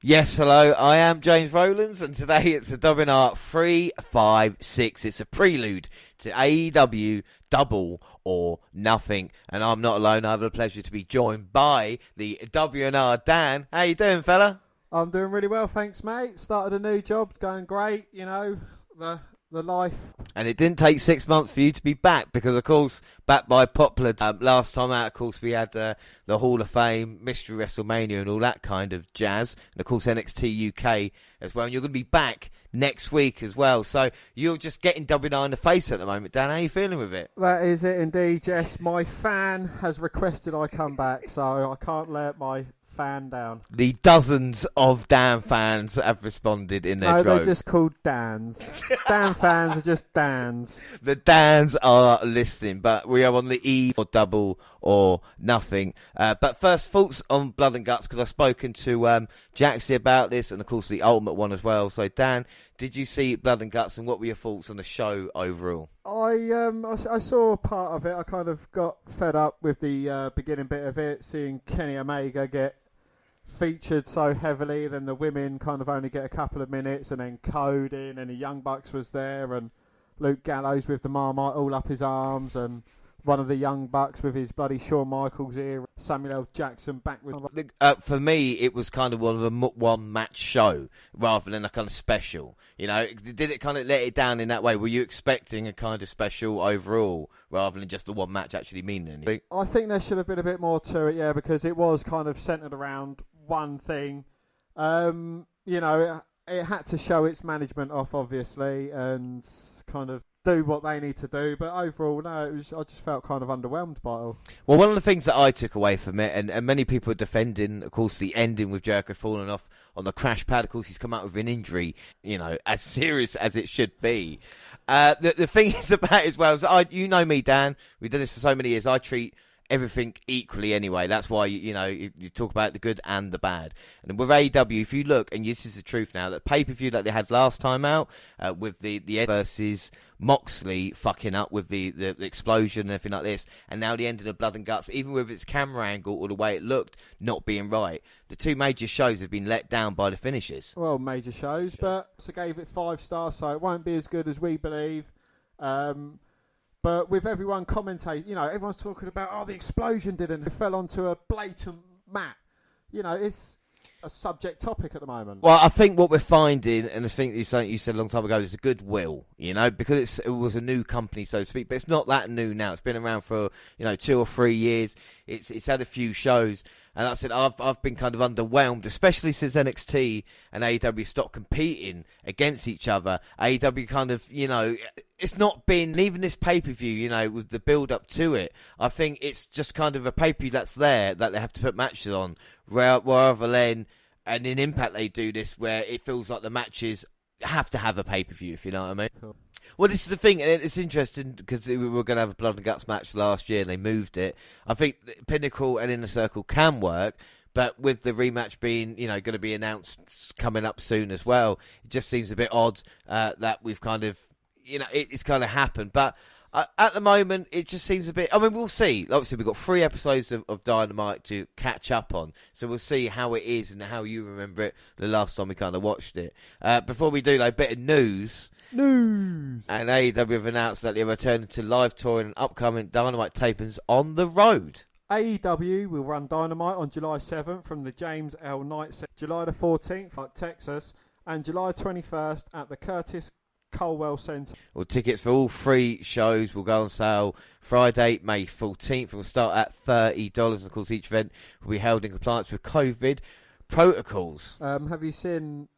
Yes, hello, I am James Rowlands, and today it's a WNR356. It's a prelude to AEW Double or Nothing, and I'm not alone. I have the pleasure to be joined by the WNRDAN. How you doing, fella? I'm doing really well, thanks, mate. Started a new job, going great, you know, the life. And it didn't take 6 months for you to be back, because, of course, back by popular. Last time out, of course, we had the Hall of Fame, Mystery WrestleMania, and all that kind of jazz. And, of course, NXT UK as well. And you're going to be back next week as well. So you're just getting WNR in the face at the moment. Dan, how are you feeling with it? That is it indeed, Jess. My fan has requested I come back, so I can't let my fan down. The dozens of Dan fans have responded in their No, drove. they're just called Dans. Dan fans are just Dans. The Dans are listening, but we are on the eve of Double or Nothing. But first, thoughts on Blood and Guts, because I've spoken to Jaxie about this, and of course the Ultimate one as well. So Dan, did you see Blood and Guts, and what were your thoughts on the show overall? I saw part of it. I kind of got fed up with the beginning bit of it, seeing Kenny Omega get featured so heavily, then the women kind of only get a couple of minutes, and then Cody and the Young Bucks was there, and Luke Gallows with the Marmite all up his arms, and one of the Young Bucks with his bloody Shawn Michaels ear, Samuel L. Jackson back with... For me, it was kind of one match show rather than a kind of special. You know, did it kind of let it down in that way? Were you expecting a kind of special overall rather than just the one match actually meaning anything? I think there should have been a bit more to it, yeah, because it was kind of centred around one thing. You know, it had to show its management off, obviously, and kind of do what they need to do, but overall, no, I just felt kind of underwhelmed by it all. Well, one of the things that I took away from it, and many people are defending, of course, the ending with Jericho falling off on the crash pad. Of course, he's come out with an injury, you know, as serious as it should be. The thing is about it as well, is you know me, Dan, we've done this for so many years, I treat everything equally anyway. That's why, you know, you talk about the good and the bad. And with AEW, if you look, and this is the truth now, that pay-per-view that they had last time out, with the Ed versus Moxley fucking up with the explosion and everything like this, and now the ending of Blood and Guts, even with its camera angle or the way it looked not being right, the two major shows have been let down by the finishes. Well, major shows, but I gave it 5 stars, so it won't be as good as we believe. But with everyone commentating, you know, everyone's talking about, the explosion didn't. It fell onto a blatant mat. You know, it's a subject topic at the moment. Well, I think what we're finding, and I think it's something you said a long time ago, is a goodwill, you know, because it was a new company, so to speak, but it's not that new now. It's been around for, 2 or 3 years. It's had a few shows. And like I said, I've been kind of underwhelmed, especially since NXT and AEW stopped competing against each other. AEW kind of, it's not been, even this pay-per-view, with the build-up to it, I think it's just kind of a pay-per-view that's there, that they have to put matches on, rather than, and in Impact they do this, where it feels like the matches have to have a pay-per-view, if you know what I mean. Cool. Well, this is the thing, and it's interesting because we were going to have a Blood and Guts match last year and they moved it. I think Pinnacle and Inner Circle can work, but with the rematch being, going to be announced coming up soon as well, it just seems a bit odd that we've kind of, it's kind of happened. But at the moment, it just seems a bit... I mean, we'll see. Obviously, we've got 3 episodes of Dynamite to catch up on, so we'll see how it is and how you remember it the last time we kind of watched it. Before we do, though, a bit of news. And AEW have announced that they're returning to live touring and upcoming Dynamite tapings on the road. AEW will run Dynamite on July 7th from the James L. Knight Center, July the 14th at Texas, and July 21st at the Curtis Colwell Center. Well, tickets for all 3 shows will go on sale Friday, May 14th, and will start at $30. And of course, each event will be held in compliance with COVID protocols. Have you seen...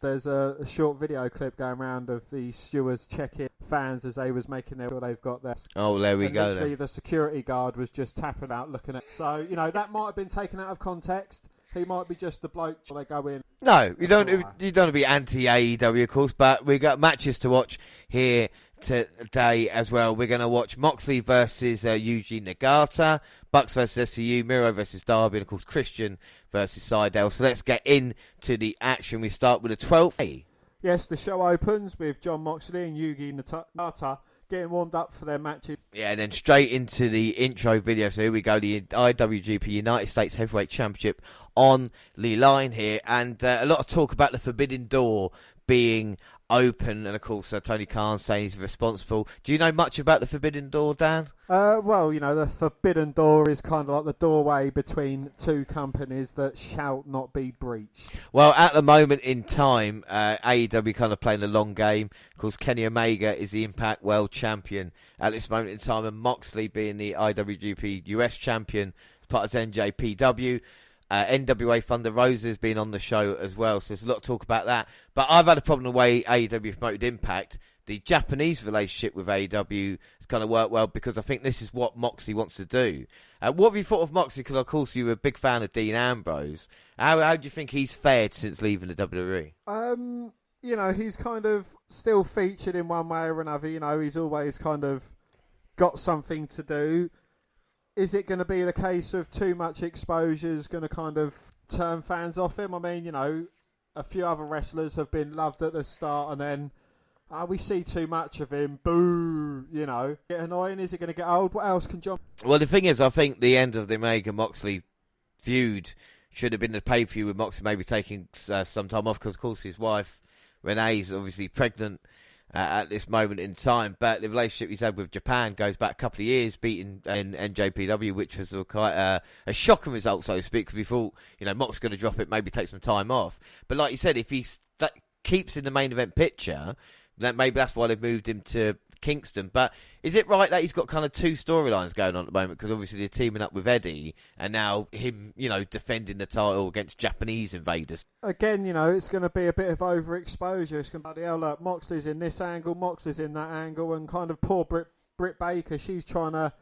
There's a short video clip going around of the stewards checking fans as they was making their... They've got their... Oh, there we go. Literally, the security guard was just tapping out, looking at... So, that might have been taken out of context. He might be just the bloke they go in. No, you don't want to be anti-AEW, of course, but we got matches to watch here today as well. We're going to watch Moxley versus Yuji Nagata, Bucks versus SCU, Miro versus Darby, and of course Christian versus Seidel. So let's get into the action. We start with the 12th. Yes, the show opens with Jon Moxley and Yuji Nagata getting warmed up for their matches. Yeah, and then straight into the intro video. So here we go, the IWGP United States Heavyweight Championship on the line here. And a lot of talk about the Forbidden Door being open. And, of course, Tony Khan saying he's responsible. Do you know much about the Forbidden Door, Dan? Well, the Forbidden Door is kind of like the doorway between two companies that shall not be breached. Well, at the moment in time, AEW kind of playing a long game. Of course, Kenny Omega is the Impact World Champion at this moment in time, and Moxley being the IWGP US Champion as part of NJPW. NWA Thunder Rosa's been on the show as well, so there's a lot of talk about that. But I've had a problem the way AEW promoted Impact. The Japanese relationship with AEW has kind of worked well because I think this is what Moxley wants to do. What have you thought of Moxley? Because, of course, you were a big fan of Dean Ambrose. How do you think he's fared since leaving the WWE? He's kind of still featured in one way or another. He's always kind of got something to do. Is it going to be the case of too much exposure is going to kind of turn fans off him? I mean, a few other wrestlers have been loved at the start and then we see too much of him. Boo! Get annoying. Is it going to get old? What else can John... Well, the thing is, I think the end of the Omega-Moxley feud should have been the pay-per-view with Moxley maybe taking some time off because, of course, his wife, Renee's obviously pregnant at this moment in time, but the relationship he's had with Japan goes back a couple of years, beating in NJPW, which was quite a shocking result, so to speak, because we thought, Mox's going to drop it, maybe take some time off. But like you said, if he keeps in the main event picture, then maybe that's why they've moved him to Kingston. But is it right that he's got kind of two storylines going on at the moment? Because obviously they're teaming up with Eddie, and now him, defending the title against Japanese invaders. Again, it's going to be a bit of overexposure. It's going to be, look, Moxley's in this angle, Moxley's in that angle, and kind of poor Britt Baker, she's trying to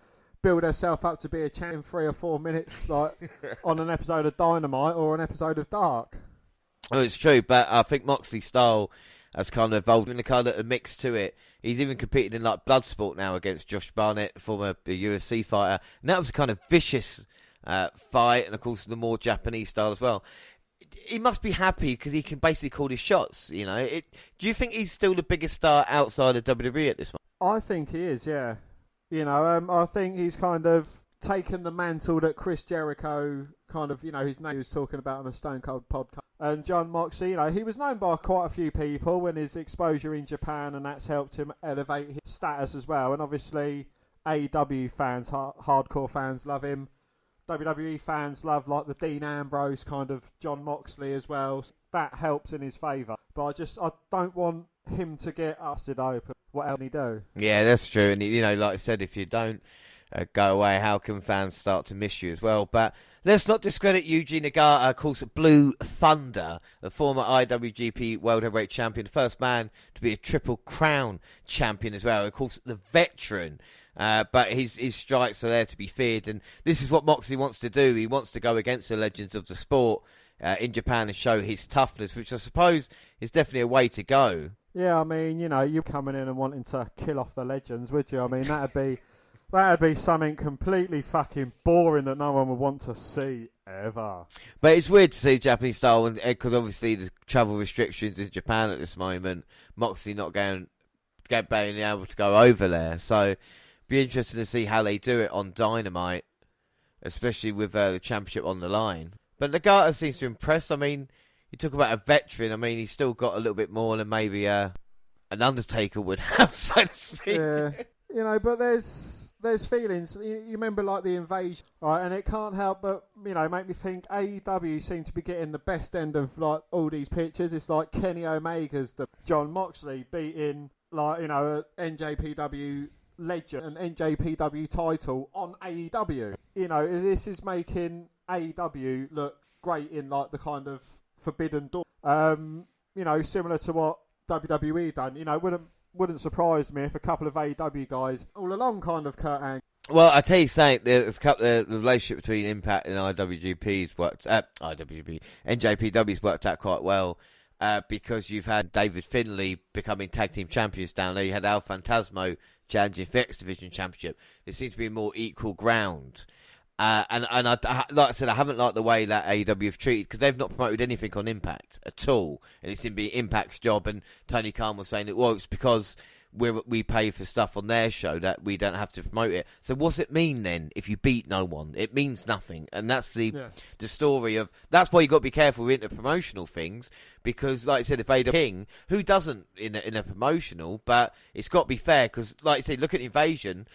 build herself up to be a champ in 3 or 4 minutes, like on an episode of Dynamite or an episode of Dark. Oh, it's true, but I think Moxley's style has kind of evolved in the kind of a mix to it. He's even competed in like Bloodsport now against Josh Barnett, former UFC fighter. And that was a kind of vicious fight, and of course the more Japanese style as well. He must be happy because he can basically call his shots. Do you think he's still the biggest star outside of WWE at this moment? I think he is. Yeah. I think he's kind of taken the mantle that Chris Jericho kind of, his name he was talking about on the Stone Cold podcast. And John Moxley, he was known by quite a few people when his exposure in Japan, and that's helped him elevate his status as well. And obviously, AEW fans, hardcore fans, love him. WWE fans love like the Dean Ambrose kind of John Moxley as well. That helps in his favour. But I don't want him to get busted open. What else can he do? Yeah, that's true. And like I said, if you don't go away, how can fans start to miss you as well? But let's not discredit Yuji Nagata, of course, Blue Thunder, the former IWGP World Heavyweight Champion, the first man to be a Triple Crown champion as well. Of course, the veteran, but his strikes are there to be feared. And this is what Moxley wants to do. He wants to go against the legends of the sport in Japan and show his toughness, which I suppose is definitely a way to go. Yeah, I mean, you coming in and wanting to kill off the legends, would you? I mean, that'd be something completely fucking boring that no one would want to see ever. But it's weird to see Japanese style, because obviously there's travel restrictions in Japan at this moment. Moxley not being able to go over there. So it'd be interesting to see how they do it on Dynamite, especially with the championship on the line. But Nagata seems to impress. I mean, you talk about a veteran. I mean, he's still got a little bit more than maybe an Undertaker would have, so to speak. Yeah, but there's feelings. You remember like the invasion, right? And it can't help but make me think AEW seem to be getting the best end of like all these pictures. It's like Kenny Omega's the John Moxley beating like a NJPW legend, an NJPW title on AEW. This is making AEW look great in like the kind of Forbidden Door. Similar to what WWE done. Wouldn't surprise me if a couple of AEW guys all along kind of Kurt Angle. Well, I tell you something, there's a couple of the relationship between Impact and NJPW's worked out quite well, because you've had David Finlay becoming tag team champions down there. You had Al Phantasmo challenging for X Division Championship. There seems to be more equal ground. And I, like I said, I haven't liked the way that AEW have treated, because they've not promoted anything on Impact at all. And it's been Impact's job, and Tony Khan was saying that, well, it's because we pay for stuff on their show that we don't have to promote it. So what's it mean then if you beat no one? It means nothing. And that's the story of... That's why you got to be careful with interpromotional things, because, like I said, if Ada King, who doesn't in a promotional, but it's got to be fair, because, like I said, look at Invasion,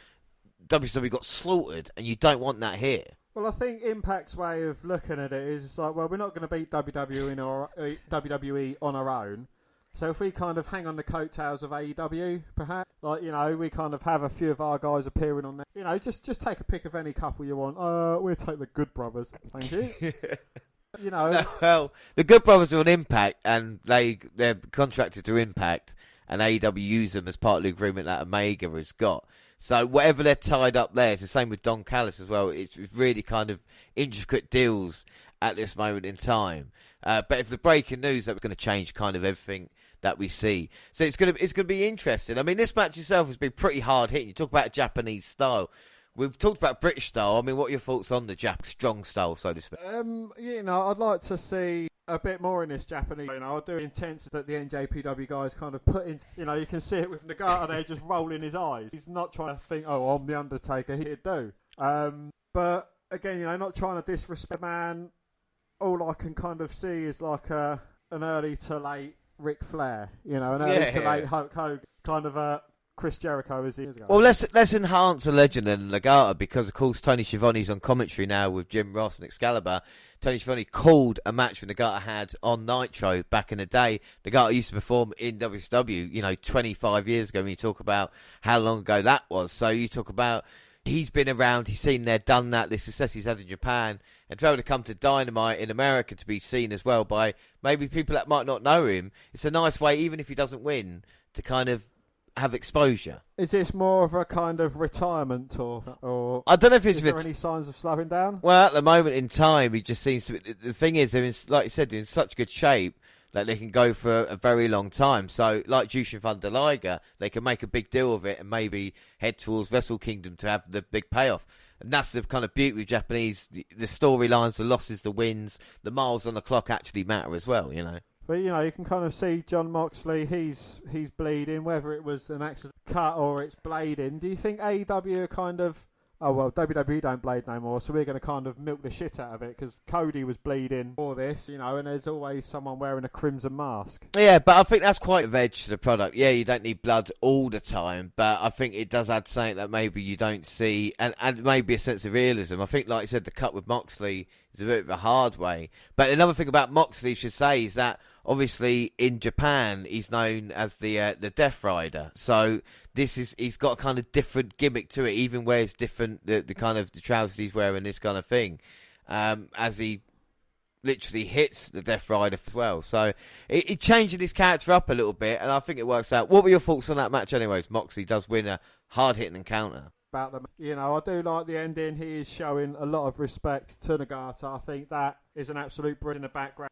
WCW got slaughtered, and you don't want that here. Well, I think Impact's way of looking at it is it's like, well, we're not going to beat WWE on our own. So if we kind of hang on the coattails of AEW, perhaps, like, you know, we kind of have a few of our guys appearing on there. You know, just take a pick of any couple you want. We'll take the Good Brothers. Thank you. You know. No, well, the Good Brothers are on Impact, and they're contracted to Impact, and AEW use them as part of the agreement that Omega has got. So whatever they're tied up there, it's the same with Don Callis as well. It's really kind of intricate deals at this moment in time. But if the breaking news, that's going to change kind of everything that we see. So it's going to be interesting. I mean, this match itself has been pretty hard hitting. You talk about Japanese style. We've talked about British style. I mean, what are your thoughts on the strong style, so to speak? You know, I'd like to see a bit more in this Japanese. You know, I do intense that the NJPW guys kind of put in. You know, you can see it with Nagata there just rolling his eyes. He's not trying to think, oh, I'm the Undertaker. He'd do. But again, you know, not trying to disrespect man. All I can kind of see is like an early to late Ric Flair, you know, an early to late Hulk Hogan, kind of a Chris Jericho as he is. Well, let's enhance a legend in Nagata, because of course Tony Schiavone's on commentary now with Jim Ross and Excalibur. Tony Schiavone called a match that Nagata had on Nitro back in the day. Nagata used to perform in WCW, you know, 25 years ago. When you talk about how long ago that was, so you talk about he's been around, he's seen there, done that, the success he's had in Japan, and to be able to come to Dynamite in America to be seen as well by maybe people that might not know him. It's a nice way, even if he doesn't win, to kind of have exposure. Is this more of a kind of retirement tour, or I don't know if it's... Is there any signs of slowing down? Well, at the moment in time, he just seems to be... The thing is, they're in, like you said, they're in such good shape that they can go for a very long time. So, like Jushin Thunder Liger, they can make a big deal of it and maybe head towards Wrestle Kingdom to have the big payoff. And that's the kind of beauty with Japanese. The storylines, the losses, the wins, the miles on the clock actually matter as well, you know. But, you know, you can kind of see John Moxley, he's bleeding, whether it was an accident cut or it's blading. Do you think AEW are kind of... Oh, well, WWE don't blade no more, so we're going to kind of milk the shit out of it, because Cody was bleeding for this, you know, and there's always someone wearing a crimson mask. Yeah, but I think that's quite a edge to the product. Yeah, you don't need blood all the time, but I think it does add something that maybe you don't see, and maybe a sense of realism. I think, like I said, the cut with Moxley is a bit of a hard way. But another thing about Moxley, I should say, is that obviously in Japan he's known as the Death Rider. So he's got a kind of different gimmick to it. Even wears different the kind of the trousers he's wearing, this kind of thing, as he literally hits the Death Rider as well. So it changing his character up a little bit, and I think it works out. What were your thoughts on that match, anyways? Moxley does win a hard hitting encounter. About them, you know, I do like the ending. He is showing a lot of respect to Nagata. I think that is an absolute brilliant in the background.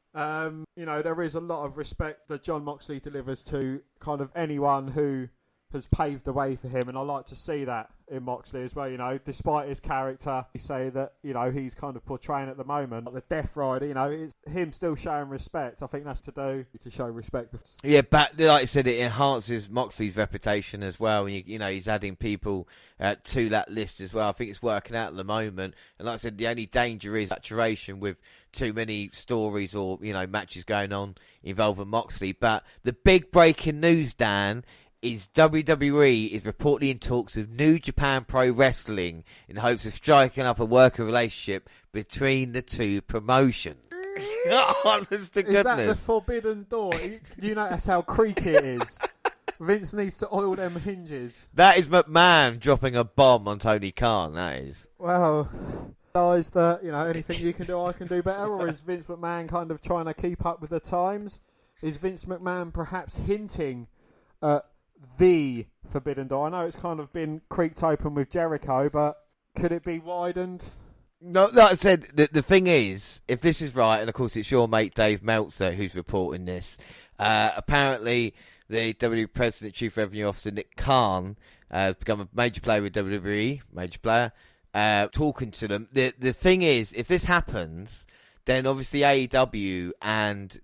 You know, there is a lot of respect that John Moxley delivers to kind of anyone who has paved the way for him, and I like to see that in Moxley as well, you know, despite his character. You say that, you know, he's kind of portraying at the moment like the Death Rider, you know, it's him still showing respect. I think that's to show respect. Yeah, but like I said, it enhances Moxley's reputation as well. You know, he's adding people to that list as well. I think it's working out at the moment, and like I said, the only danger is saturation with too many stories or, you know, matches going on involving Moxley. But the big breaking news, Dan, is WWE is reportedly in talks with New Japan Pro Wrestling in hopes of striking up a working relationship between the two promotions. Honest to goodness. Is that the forbidden door? You know that's how creaky it is. Vince needs to oil them hinges. That is McMahon dropping a bomb on Tony Khan, that is. Well, guys, that, you know, anything you can do, I can do better, or is Vince McMahon kind of trying to keep up with the times? Is Vince McMahon perhaps hinting at the forbidden door? I know it's kind of been creaked open with Jericho, but could it be widened? No, like I said, the thing is, if this is right, and of course it's your mate Dave Meltzer who's reporting this, apparently the WWE President Chief Revenue Officer Nick Khan has become a major player with WWE, major player, talking to them. The thing is, if this happens, then obviously AEW and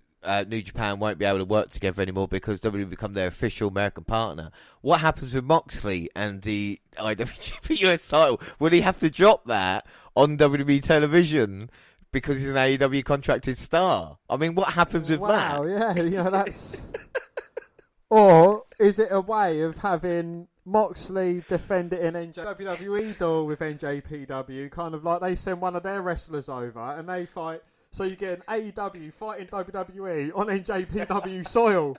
New Japan won't be able to work together anymore because WWE become their official American partner. What happens with Moxley and the IWGP US title? Will he have to drop that on WWE television because he's an AEW contracted star? I mean, what happens with that? Wow, yeah, that's... Or is it a way of having Moxley defend it in WWE duel with NJPW? Kind of like they send one of their wrestlers over and they fight... So you get an AEW fighting WWE on NJPW soil.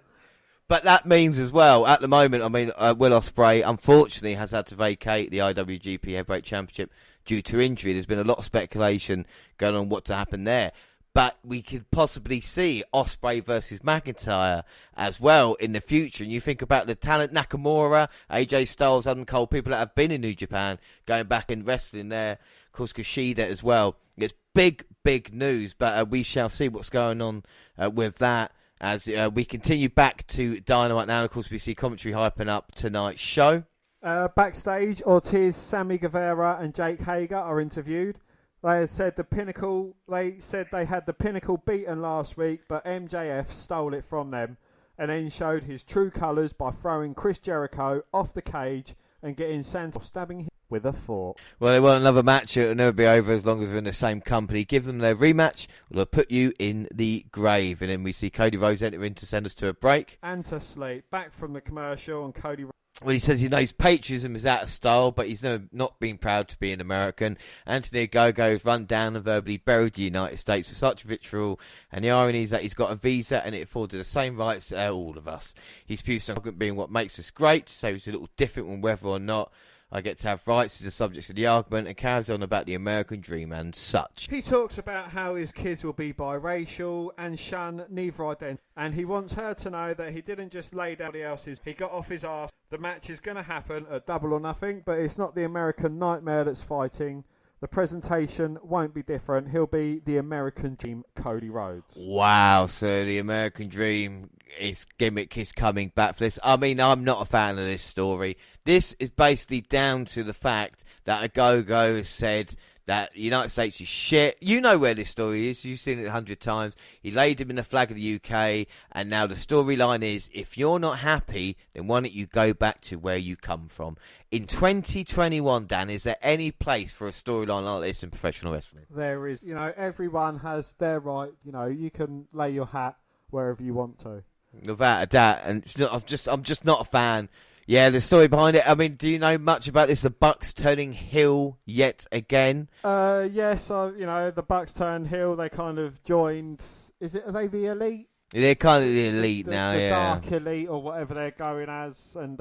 But that means as well, at the moment, I mean, Will Ospreay, unfortunately, has had to vacate the IWGP Heavyweight Championship due to injury. There's been a lot of speculation going on what to happen there. But we could possibly see Ospreay versus McIntyre as well in the future. And you think about the talent, Nakamura, AJ Styles, Adam Cole, people that have been in New Japan, going back and wrestling there. Of course, Kushida as well. It's big news, but we shall see what's going on with that as we continue back to Dynamite now. And of course, we see commentary hyping up tonight's show. Backstage, Ortiz, Sammy Guevara and Jake Hager are interviewed. They said the Pinnacle. They said they had the Pinnacle beaten last week, but MJF stole it from them, and then showed his true colours by throwing Chris Jericho off the cage and getting Santos stabbing him with a fork. Well, they want another match. It'll never be over as long as they're in the same company. Give them their rematch, or they'll put you in the grave. And then we see Cody Rhodes enter in to send us to a break. And to sleep. Back from the commercial, and Cody... Well, he says he knows patriotism is out of style, but he's never not been proud to be an American. Anthony Ogogo has run down and verbally buried the United States with such vitriol, and the irony is that he's got a visa and it afforded the same rights to all of us. He's spewed something being what makes us great, so it's a little different when whether or not I get to have rights as the subject of the argument, and carries on about the American dream and such. He talks about how his kids will be biracial and shun neither identity, and he wants her to know that he didn't just lay down the else's. He got off his arse. The match is going to happen at Double or Nothing, but it's not the American Nightmare that's fighting. The presentation won't be different. He'll be the American Dream, Cody Rhodes. Wow, so the American Dream, his gimmick is coming back for this. I mean, I'm not a fan of this story. This is basically down to the fact that Ogogo has said that the United States is shit. You know where this story is. You've seen it 100 times. He laid him in the flag of the UK, and now the storyline is, if you're not happy, then why don't you go back to where you come from? In 2021, Dan, is there any place for a storyline like this in professional wrestling? There is. You know, everyone has their right. You know, you can lay your hat wherever you want to. Without a doubt, and I'm just not a fan. Yeah, the story behind it. I mean, do you know much about this? The Bucks turning heel yet again? Yes. You know, the Bucks turned heel. They kind of joined. Are they the Elite? They're kind of the Elite now. The yeah, Dark Elite or whatever they're going as. And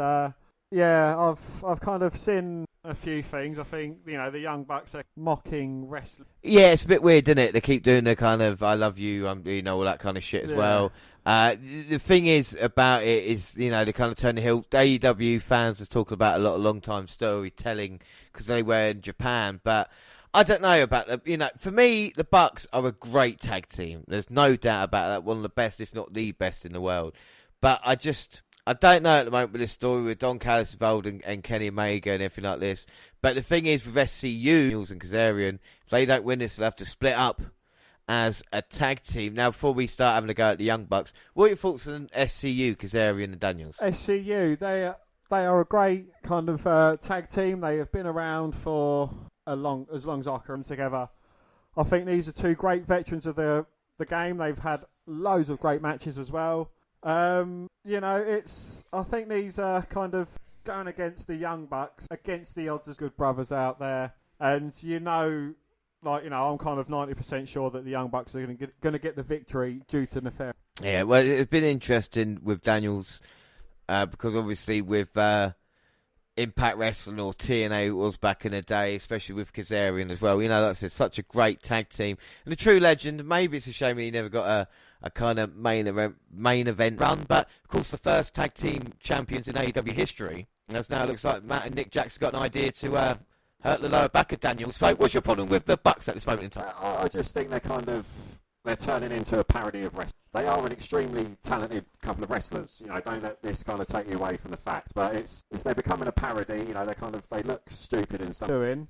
yeah, I've kind of seen a few things. I think, you know, the Young Bucks are mocking wrestling. Yeah, it's a bit weird, isn't it? They keep doing the kind of "I love you," you know, all that kind of shit as well. The thing is about it is, you know, they kind of turn the heel. AEW fans are talking about a lot of long-time storytelling because they were in Japan, but I don't know about them. You know, for me, the Bucks are a great tag team. There's no doubt about that. One of the best, if not the best in the world. But I don't know at the moment with this story with Don Callis involved and Kenny Omega and everything like this. But the thing is with SCU, Daniels and Kazarian, if they don't win this, they'll have to split up as a tag team. Now, before we start having a go at the Young Bucks, what are your thoughts on SCU, Kazarian and Daniels? SCU, they are a great kind of tag team. They have been around for as long as I can remember together. I think these are two great veterans of the game. They've had loads of great matches as well. You know, I think these are kind of going against the Young Bucks, against the odds as good brothers out there. And you know, like, you know, I'm kind of 90% sure that the Young Bucks are going to get the victory due to Nefarious. Yeah, well, it's been interesting with Daniels because obviously with Impact Wrestling or TNA was back in the day, especially with Kazarian as well. You know, that's such a great tag team. And a true legend. Maybe it's a shame he never got a kind of main event run. But, of course, the first tag team champions in AEW history. As now it looks like Matt and Nick Jackson got an idea to hurt the lower back of Daniels. So what's your problem with the Bucks at this moment in time? I just think they're turning into a parody of wrestling. They are an extremely talented couple of wrestlers. You know, don't let this kind of take you away from the fact. But it's they're becoming a parody. You know, they look stupid in some.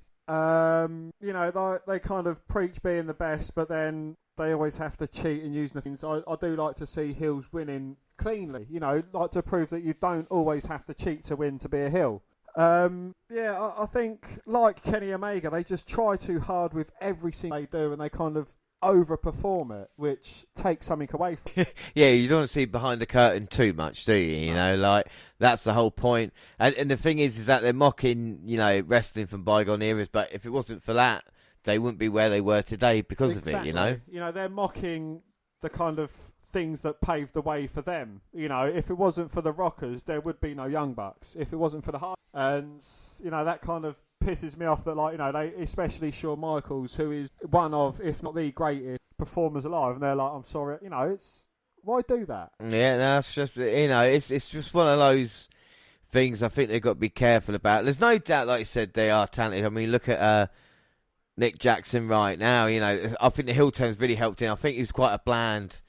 You know, they kind of preach being the best, but then they always have to cheat and use the things. I do like to see heels winning cleanly. You know, like to prove that you don't always have to cheat to win to be a heel. I think, like Kenny Omega, they just try too hard with everything they do, and they kind of overperform it, which takes something away from it. Yeah, you don't want to see behind the curtain too much, do you? You know, like, that's the whole point. And the thing is that they're mocking, you know, wrestling from bygone eras, but if it wasn't for that, they wouldn't be where they were today because of it, you know? You know, they're mocking the kind of things that paved the way for them. You know, if it wasn't for the Rockers, there would be no Young Bucks. If it wasn't for the Hard, and you know, that kind of pisses me off that, like, you know, they, especially Shawn Michaels, who is one of, if not the greatest performers alive, and they're like, I'm sorry, you know, it's, why do that? Yeah, no, it's just, you know, it's just one of those things I think they've got to be careful about. There's no doubt, like you said, they are talented. I mean, look at Nick Jackson right now, you know, I think the heel turn's really helped him. I think he was quite a bland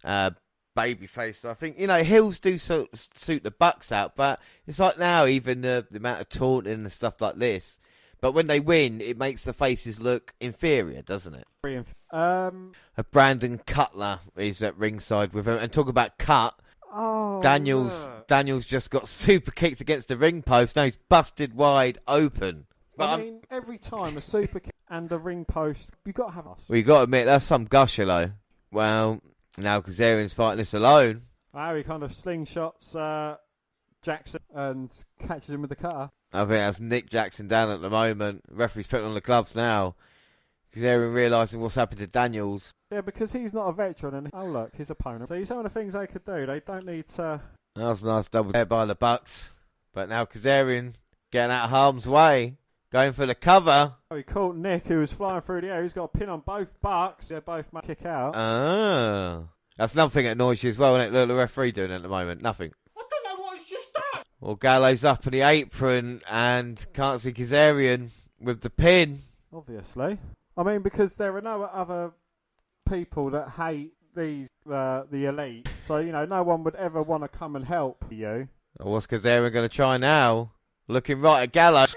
babyface. So I think, you know, heels do suit the Bucks out, but it's like now, even the amount of taunting and stuff like this. But when they win, it makes the faces look inferior, doesn't it? Brandon Cutler is at ringside with him. And talk about cut. Oh, Daniels just got super kicked against the ring post. Now he's busted wide open. But I mean, every time a super kick and a ring post, you got to have us. Well, you got to admit, that's some gusher, though. Well, now Kazarian's fighting this alone. Wow, he kind of slingshots Jackson and catches him with the cutter. I think that's Nick Jackson down at the moment. The referee's putting on the gloves now. Kazarian realising what's happened to Daniels. Yeah, because he's not a veteran, and oh look, his opponent. So some of the things they could do, they don't need to. That was a nice double there by the Bucks. But now Kazarian getting out of harm's way, going for the cover. Oh, he caught Nick, who was flying through the air. He's got a pin on both Bucks. They both might kick out. That's another thing that annoys you as well, isn't it? Look at the referee doing at the moment. Nothing. I don't know what he's just done. Well, Gallows up in the apron and can't see Kazarian with the pin. Obviously. I mean, because there are no other people that hate these the elite. So, you know, no one would ever want to come and help you. Well, what's Kazarian going to try now? Looking right at Gallows.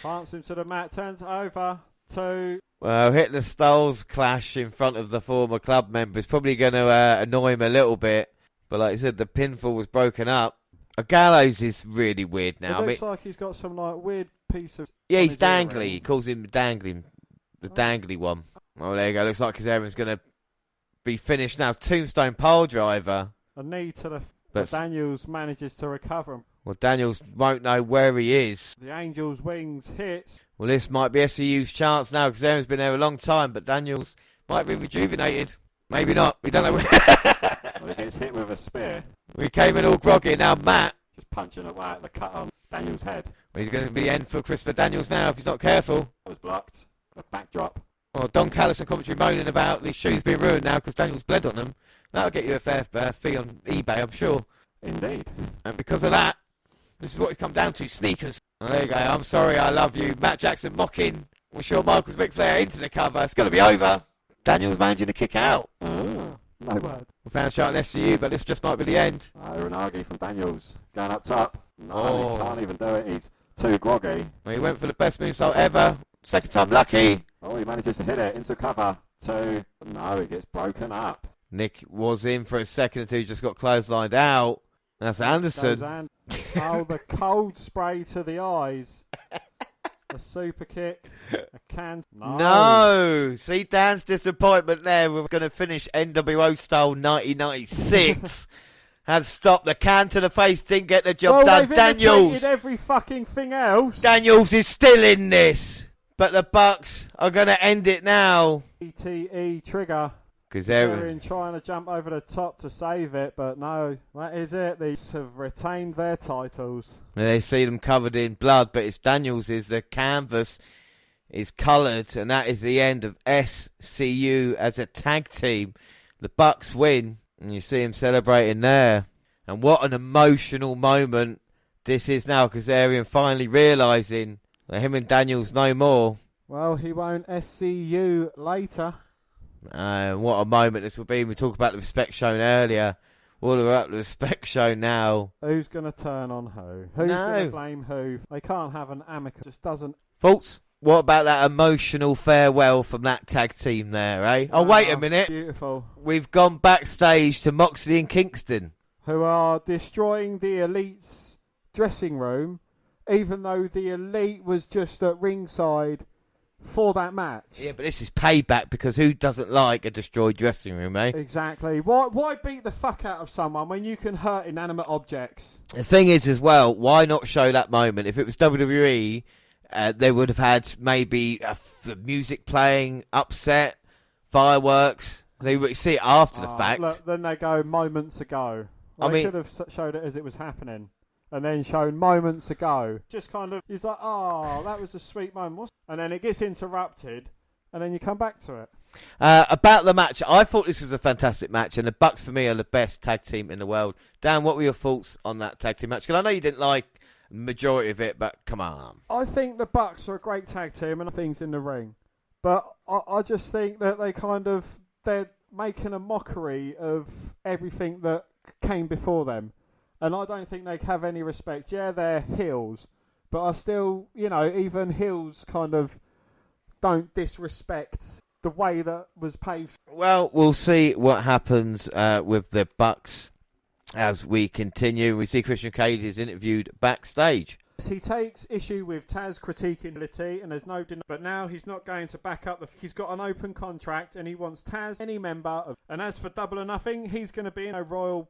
Plants him to the mat, turns over to... Well, hit the skulls clash in front of the former club members. Probably going to annoy him a little bit. But like I said, the pinfall was broken up. Gallows is really weird now. It looks like he's got some like weird piece of... Yeah, he's dangly. He calls him dangly. The dangly one. Oh, there you go. Looks like Kazarian's going to be finished now. Tombstone pile driver. A knee to the... But Daniels manages to recover him. Well, Daniels won't know where he is. The Angel's wings hits. Well, this might be SCU's chance now, because Aaron's been there a long time, but Daniels might be rejuvenated. Maybe not. We don't know. Well, he gets hit with a spear. We came in all groggy. Now Matt. Just punching away at the cut on Daniels' head. Well, he's going to be end for Christopher Daniels now if he's not careful. That was blocked. A backdrop. Well, Don Callis and commentary moaning about these shoes being ruined now because Daniels bled on them. That'll get you a fair fee on eBay, I'm sure. Indeed. And because of that, this is what it's come down to, sneakers. Oh, there you go, I'm sorry, I love you. Matt Jackson mocking. We're sure Michaels Ric Flair into the cover. It's going to be over. Daniels managing to kick out. Oh, no word. We found a shot on SCU, but this just might be the end. Uranagi from Daniels. Going up top. No, he can't even do it. He's too groggy. Well, he went for the best moonsault ever. Second time lucky. Oh, he manages to hit it into cover. Two. No, it gets broken up. Nick was in for a second or two, just got clotheslined out. That's Anderson. Oh, the cold spray to the eyes. A super kick. A can. No. See, Dan's disappointment there. We're going to finish NWO style 1996. Has stopped the can to the face. Didn't get the job done. Daniels. Every fucking thing else. Daniels is still in this. But the Bucks are going to end it now. ETE trigger. Kazarian trying to jump over the top to save it, but no, that is it. These have retained their titles. They see them covered in blood, but it's Daniels. The canvas is coloured, and that is the end of SCU as a tag team. The Bucks win, and you see him celebrating there. And what an emotional moment this is now. Kazarian finally realising that him and Daniels no more. Well, he won't SCU later. What a moment this will be. We talked about the respect shown earlier. All about the respect shown now. Who's going to turn on who? Who's going to blame who? They can't have an amicus. Just doesn't. Thoughts? What about that emotional farewell from that tag team there, eh? Oh, wait a minute. Beautiful. We've gone backstage to Moxley and Kingston, who are destroying the Elite's dressing room, even though the Elite was just at ringside for that match. Yeah, but this is payback, because who doesn't like a destroyed dressing room, eh? Exactly. Why beat the fuck out of someone when you can hurt inanimate objects? The thing is, as well, why not show that moment? If it was WWE... they would have had maybe the music playing, upset, fireworks. They would see it after the fact. Look, then they go moments ago. They could have showed it as it was happening, and then shown moments ago. Just kind of, he's like, that was a sweet moment. And then it gets interrupted, and then you come back to it. About the match, I thought this was a fantastic match, and the Bucks for me are the best tag team in the world. Dan, what were your thoughts on that tag team match? Because I know you didn't like majority of it, but come on. I think the Bucks are a great tag team and things in the ring, but I just think that they're making a mockery of everything that came before them, and I don't think they have any respect. Yeah, they're heels, but I still, even heels kind of don't disrespect the way that was paved. Well, we'll see what happens with the Bucks as we continue. We see Christian Cage is interviewed backstage. He takes issue with Taz critiquing ability, and there's no but now he's not going to back up he's got an open contract, and he wants Taz, any member of, and as for Double or Nothing, he's going to be in a Royal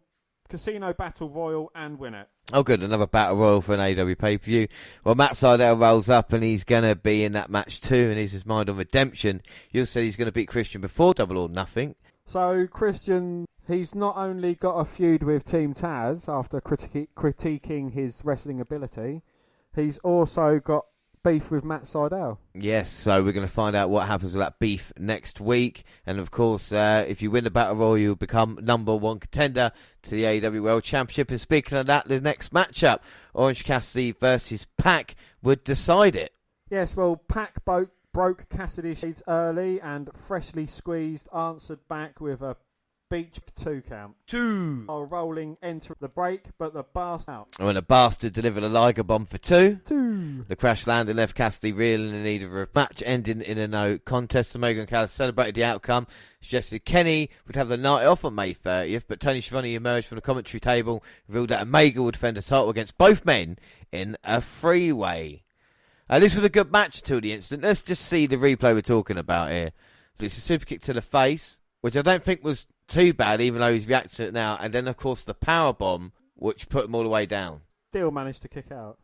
Casino Battle Royal and win it. Oh good, another Battle Royal for an AEW pay-per-view. Well, Matt Seidel rolls up and he's going to be in that match too, and he's his mind on redemption. You said he's going to beat Christian before Double or Nothing. So Christian, he's not only got a feud with Team Taz after critiquing his wrestling ability, he's also got beef with Matt Seidel. Yes, so we're going to find out what happens with that beef next week. And of course, if you win the Battle Royal, you'll become #1 contender to the AEW World Championship. And speaking of that, the next matchup, Orange Cassidy versus Pac, would decide it. Yes, well, Pac broke Cassidy's shades early and freshly squeezed answered back with a beach 2 count. 2. While rolling enter the break, but the bastard out. When the bastard delivered a Liger bomb for 2. 2. The crash landed, left Cassidy reeling in need of a match, ending in a no contest. Omega and Callis celebrated the outcome, suggested Kenny would have the night off on May 30th, but Tony Schiavone emerged from the commentary table, revealed that Omega would defend the title against both men in a freeway. This was a good match till the instant. Let's just see the replay we're talking about here. So it's a super kick to the face, which I don't think was too bad, even though he's reacting to it now. And then, of course, the power bomb, which put him all the way down. Still managed to kick out.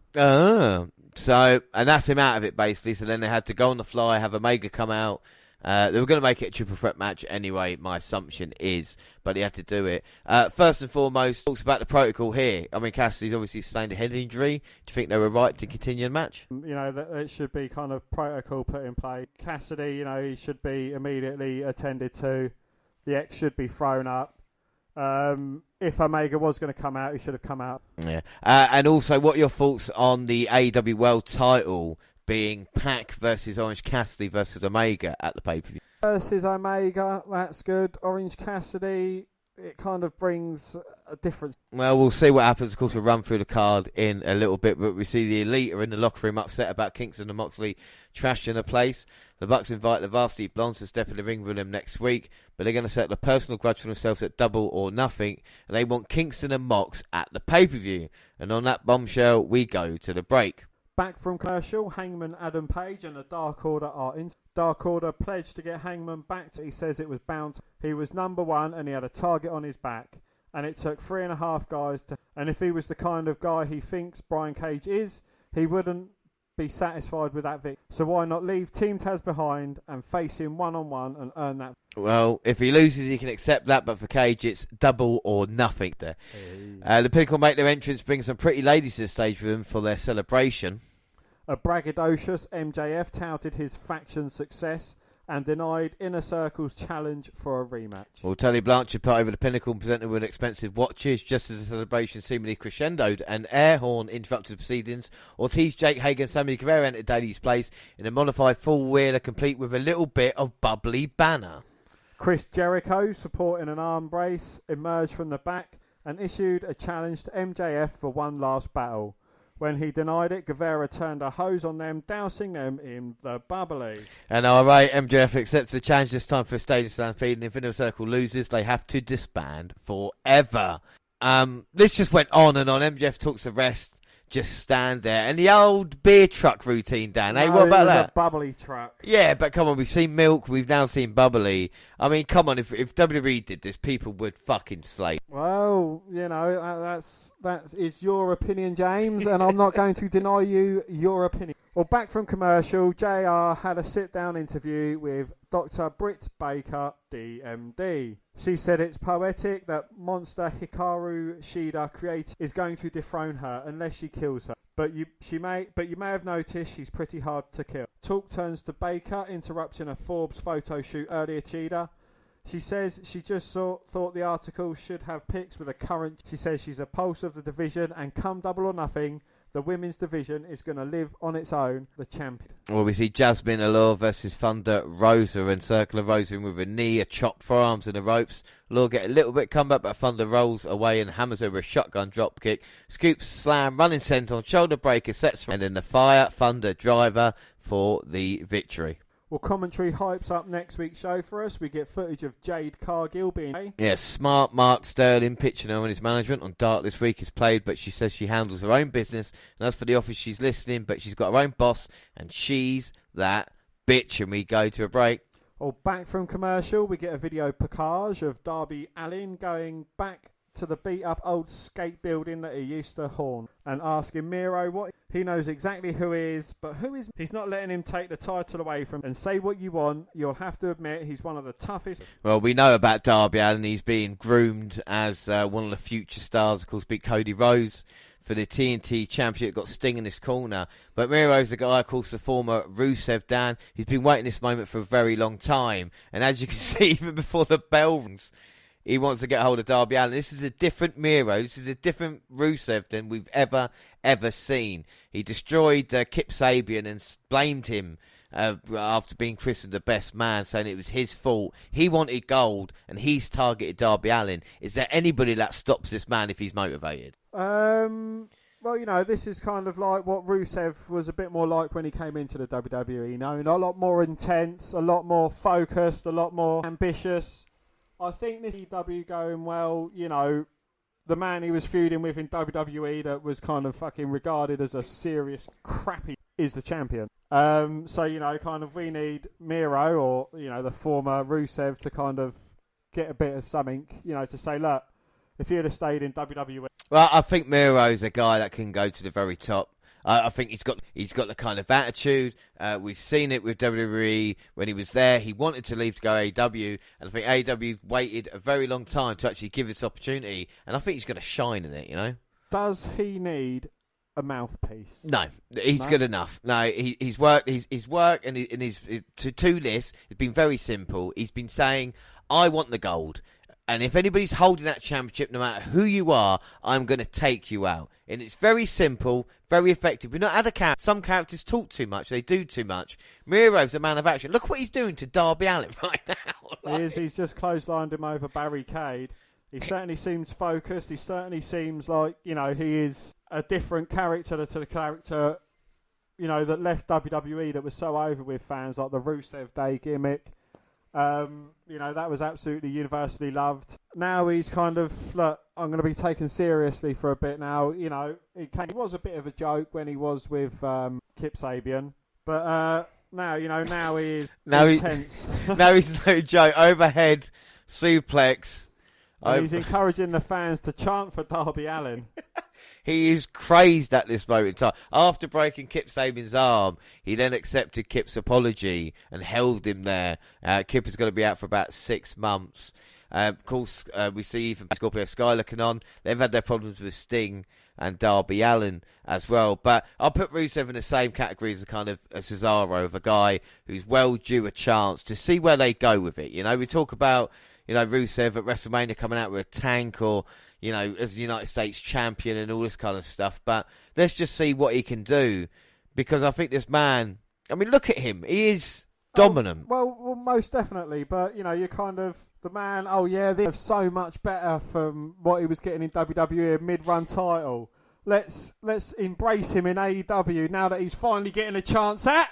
So, and that's him out of it, basically. So then they had to go on the fly, have Omega come out. They were going to make it a triple threat match anyway, my assumption is, but he had to do it. First and foremost, talks about the protocol here. I mean, Cassidy's obviously sustained a head injury. Do you think they were right to continue the match? That it should be kind of protocol put in place. Cassidy, he should be immediately attended to. The X should be thrown up. If Omega was going to come out, he should have come out. Yeah. And also, what are your thoughts on the AEW World title being Pac versus Orange Cassidy versus Omega at the pay-per-view? Versus Omega, that's good. Orange Cassidy, it kind of brings a difference. Well, we'll see what happens. Of course, we'll run through the card in a little bit, but we see the Elite are in the locker room upset about Kingston and Moxley trashing the place. The Bucks invite the Varsity Blondes to step in the ring with them next week, but they're going to set a personal grudge for themselves at Double or Nothing, and they want Kingston and Mox at the pay-per-view. And on that bombshell, we go to the break. Back from commercial, Hangman, Adam Page and the Dark Order are in. Dark Order pledged to get Hangman back. He says it was bound. He was #1 and he had a target on his back. And it took 3.5 guys to... And if he was the kind of guy he thinks Brian Cage is, he wouldn't be satisfied with that victory. So why not leave Team Taz behind and face him one-on-one and earn that? Well, if he loses, he can accept that, but for Cage, it's Double or Nothing there. Hey. The Pinnacle make their entrance, bring some pretty ladies to the stage with them for their celebration. A braggadocious MJF touted his faction's success and denied Inner Circle's challenge for a rematch. Well, Tony Blanchard put over the Pinnacle and presented with expensive watches just as the celebration seemingly crescendoed. An air horn interrupted the proceedings. Ortiz, Jake Hager and Sammy Guevara entered Daily's place in a modified full-wheeler complete with a little bit of bubbly banner. Chris Jericho, supporting an arm brace, emerged from the back and issued a challenge to MJF for one last battle. When he denied it, Guevara turned a hose on them, dousing them in the bubbly. And alright, MJF accepts the challenge this time for a Stadium Stampede, and if Inner Circle loses, they have to disband forever. This just went on and on. MJF talks the rest. Just stand there. And the old beer truck routine, Dan. Hey, what about that? A bubbly truck. Yeah, but come on, we've seen milk, we've now seen bubbly. I mean, come on, if WWE did this, people would fucking slay. Well, you know, that is your opinion, James, and I'm not going to deny you your opinion. Well, back from commercial, JR had a sit-down interview with Dr. Britt Baker, DMD. She said it's poetic that monster Hikaru Shida created is going to dethrone her unless she kills her. But you may have noticed she's pretty hard to kill. Talk turns to Baker, interrupting a Forbes photo shoot earlier. Shida. She says she just thought the article should have pics with a current. She says she's a pulse of the division, and come Double or Nothing, the women's division is going to live on its own, the champion. Well, we see Jasmine Allure versus Thunder Rosa, and Circle of Rosa in with a knee, a chop, forearms and the ropes. Allure get a little bit comeback, but Thunder rolls away and hammers her with a shotgun drop kick. Scoops, slam, running senton on shoulder breaker, sets and in the fire, Thunder driver for the victory. Well, commentary hypes up next week's show for us. We get footage of Jade Cargill being... Yeah, smart Mark Sterling pitching her on his management on Dark this week is played, but she says she handles her own business. And as for the office, she's listening, but she's got her own boss, and she's that bitch. And we go to a break. Well, back from commercial, we get a video package of Darby Allin going back to the beat-up old skate building that he used to haunt and asking Miro what he knows exactly who he is, but who is... He's not letting him take the title away from him. And say what you want, you'll have to admit he's one of the toughest... Well, we know about Darby Allin. He's being groomed as one of the future stars. Of course, beat Cody Rhodes for the TNT Championship. Got Sting in his corner. But Miro's the guy, of course, the former Rusev Dan. He's been waiting this moment for a very long time. And as you can see, even before the bell rings, he wants to get hold of Darby Allin. This is a different Miro. This is a different Rusev than we've ever seen. He destroyed Kip Sabian and blamed him after being christened the best man, saying it was his fault. He wanted gold, and he's targeted Darby Allin. Is there anybody that stops this man if he's motivated? Well, you know, this is kind of like what Rusev was a bit more like when he came into the WWE. You know, a lot more intense, a lot more focused, a lot more ambitious. I think this EW going well, you know, the man he was feuding with in WWE that was kind of fucking regarded as a serious crappy is the champion. So, you know, kind of we need Miro or, you know, the former Rusev to kind of get a bit of something, you know, to say, look, if you'd have stayed in WWE. Well, I think Miro's a guy that can go to the very top. I think he's got the kind of attitude. We've seen it with WWE when he was there. He wanted to leave to go AEW, and I think AEW waited a very long time to actually give this opportunity. And I think he's going to shine in it. You know. Does he need a mouthpiece? No, he's good enough. No, his work and his to this has been very simple. He's been saying, "I want the gold." And if anybody's holding that championship, no matter who you are, I'm going to take you out. And it's very simple, very effective. We've not had a character. Some characters talk too much. They do too much. Miro's a man of action. Look what he's doing to Darby Allin right now. He's just clotheslined him over barricade. He certainly seems focused. He certainly seems like, you know, he is a different character to the character, you know, that left WWE that was so over with fans, like the Rusev Day gimmick. You know, that was absolutely universally loved. Now he's kind of, look, I'm going to be taken seriously for a bit now. You know, he was a bit of a joke when he was with Kip Sabian. But now, you know, now he is intense. Now he's no joke. Overhead suplex. He's encouraging the fans to chant for Darby Allin. He is crazed at this moment in time. After breaking Kip Sabian's arm, he then accepted Kip's apology and held him there. Kip is going to be out for about 6 months. Of course, we see even Scorpio Sky looking on. They've had their problems with Sting and Darby Allin as well. But I'll put Rusev in the same category as a kind of a Cesaro, of a guy who's well due a chance to see where they go with it. You know, we talk about, you know, Rusev at WrestleMania coming out with a tank, or, you know, as the United States champion and all this kind of stuff. But let's just see what he can do, because I think this man, I mean, look at him. He is dominant. Well, most definitely. But, you know, you're kind of the man, oh, yeah, they're so much better from what he was getting in WWE, a mid-run title. let's embrace him in AEW now that he's finally getting a chance at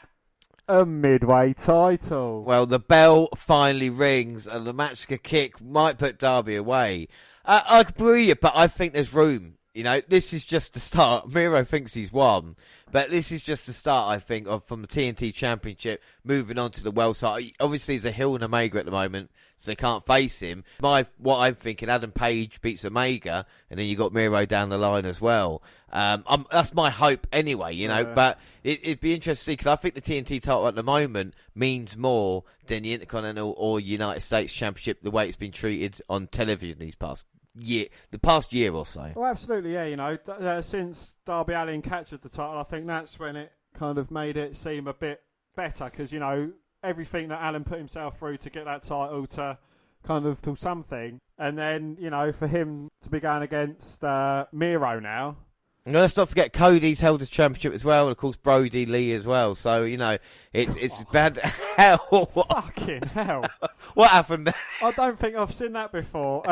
a midway title. Well, the bell finally rings and the match kick might put Darby away. I agree, you, but I think there's room. You know, this is just the start. Miro thinks he's won, but this is just the start, I think, from the TNT Championship moving on to the world title. Obviously, he's a heel and Omega at the moment, so they can't face him. What I'm thinking, Adam Page beats Omega, and then you got Miro down the line as well. That's my hope anyway, you know, but it'd be interesting to see, because I think the TNT title at the moment means more than the Intercontinental or United States Championship, the way it's been treated on television the past year or so. Well, absolutely, yeah. You know, since Darby Allin captured the title, I think that's when it kind of made it seem a bit better, because, you know, everything that Allin put himself through to get that title to kind of do something, and then, you know, for him to be going against Miro now. No, let's not forget Cody's held his championship as well, and of course Brody Lee as well. So, you know, it's bad. Hell, fucking hell! What happened? I don't think I've seen that before.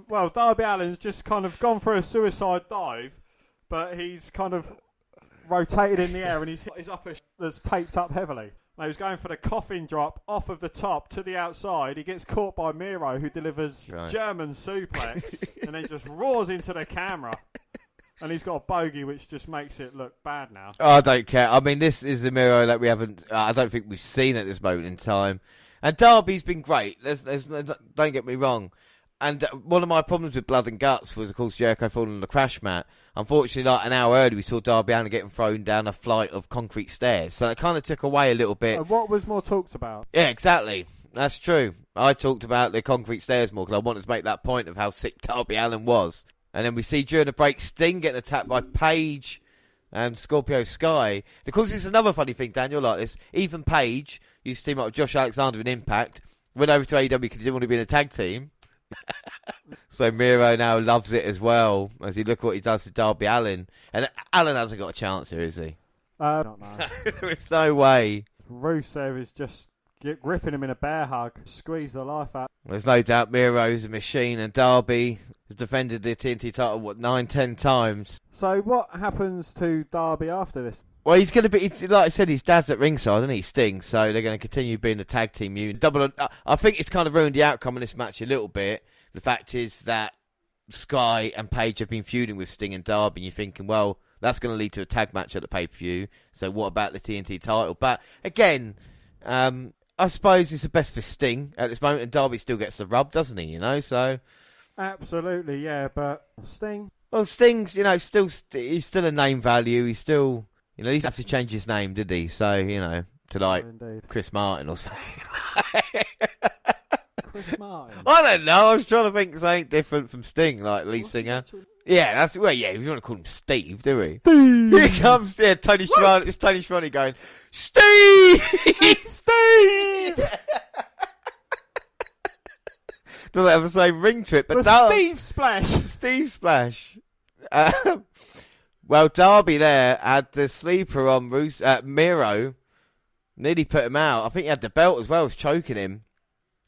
Well, Darby Allin's just kind of gone for a suicide dive, but he's kind of rotated in the air, and his upper that's taped up heavily. Now he's going for the coffin drop off of the top to the outside. He gets caught by Miro, who delivers German suplex, and then just roars into the camera. And he's got a bogey, which just makes it look bad now. Oh, I don't care. I mean, this is the Miro that we haven't. I don't think we've seen at this moment in time. And Darby's been great. Don't get me wrong. And one of my problems with Blood and Guts was, of course, Jericho falling on the crash mat. Unfortunately, like an hour early, we saw Darby Allin getting thrown down a flight of concrete stairs. So it kind of took away a little bit. And what was more talked about? Yeah, exactly. That's true. I talked about the concrete stairs more because I wanted to make that point of how sick Darby Allin was. And then we see during the break Sting getting attacked by Page and Scorpio Sky. Of course, it's another funny thing, Daniel, like this. Even Page used to team up with Josh Alexander in Impact, went over to AEW because he didn't want to be in a tag team. So Miro now loves it as well, as you look at what he does to Darby Allin. And Allin hasn't got a chance here, is he? Not no. There's no way. Rusev is just gripping him in a bear hug, squeeze the life out. There's no doubt Miro's a machine, and Darby has defended the TNT title, 9-10 times. So what happens to Darby after this? Well, he's going to be, like I said, his dad's at ringside, isn't he? Sting, so they're going to continue being the tag team unit. I think it's kind of ruined the outcome of this match a little bit. The fact is that Sky and Page have been feuding with Sting and Darby, and you're thinking, well, that's going to lead to a tag match at the pay-per-view, so what about the TNT title? But again, I suppose it's the best for Sting at this moment, and Darby still gets the rub, doesn't he? You know, so absolutely, yeah. But Sting, well, Sting's, you know, he's still a name value. He's still, you know, he didn't have to change his name, did he? So, you know, to like Chris Martin or something. Chris Martin. I don't know. I was trying to think something different from Sting, like lead singer. Yeah, that's well. Yeah, if you want to call him Steve, do we? Steve. Here comes Tony Schiavone. It's Tony Schiavone going, Steve, Steve. Doesn't have the same ring to it, but Steve Splash. Steve Splash. Well, Darby there had the sleeper on Miro. Nearly put him out. I think he had the belt as well, was choking him.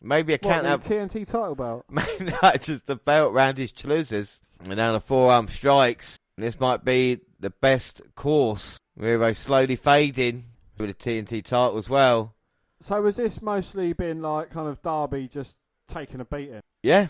Maybe I can't have TNT title belt. Maybe not just the belt round his trousers. And now the forearm strikes. This might be the best course. Miro slowly fading with the TNT title as well. So has this mostly been like kind of Darby just taking a beating? Yeah.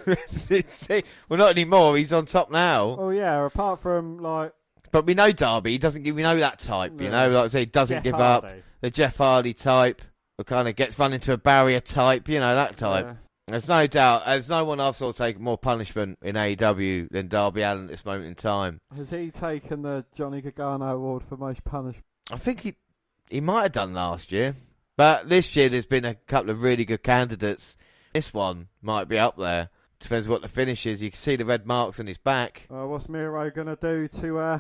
Well, not anymore. He's on top now. Oh yeah. Apart from like, but we know Darby. He doesn't give. We know that type. No. You know, like I say, he doesn't give up. The Jeff Hardy type. Who kind of gets run into a barrier type, you know, that type. Yeah. There's no doubt. There's no one I've sort of taken more punishment in AEW than Darby Allin at this moment in time. Has he taken the Johnny Gargano award for most punishment? I think he might have done last year. But this year there's been a couple of really good candidates. This one might be up there. Depends what the finish is. You can see the red marks on his back. What's Miro going to do to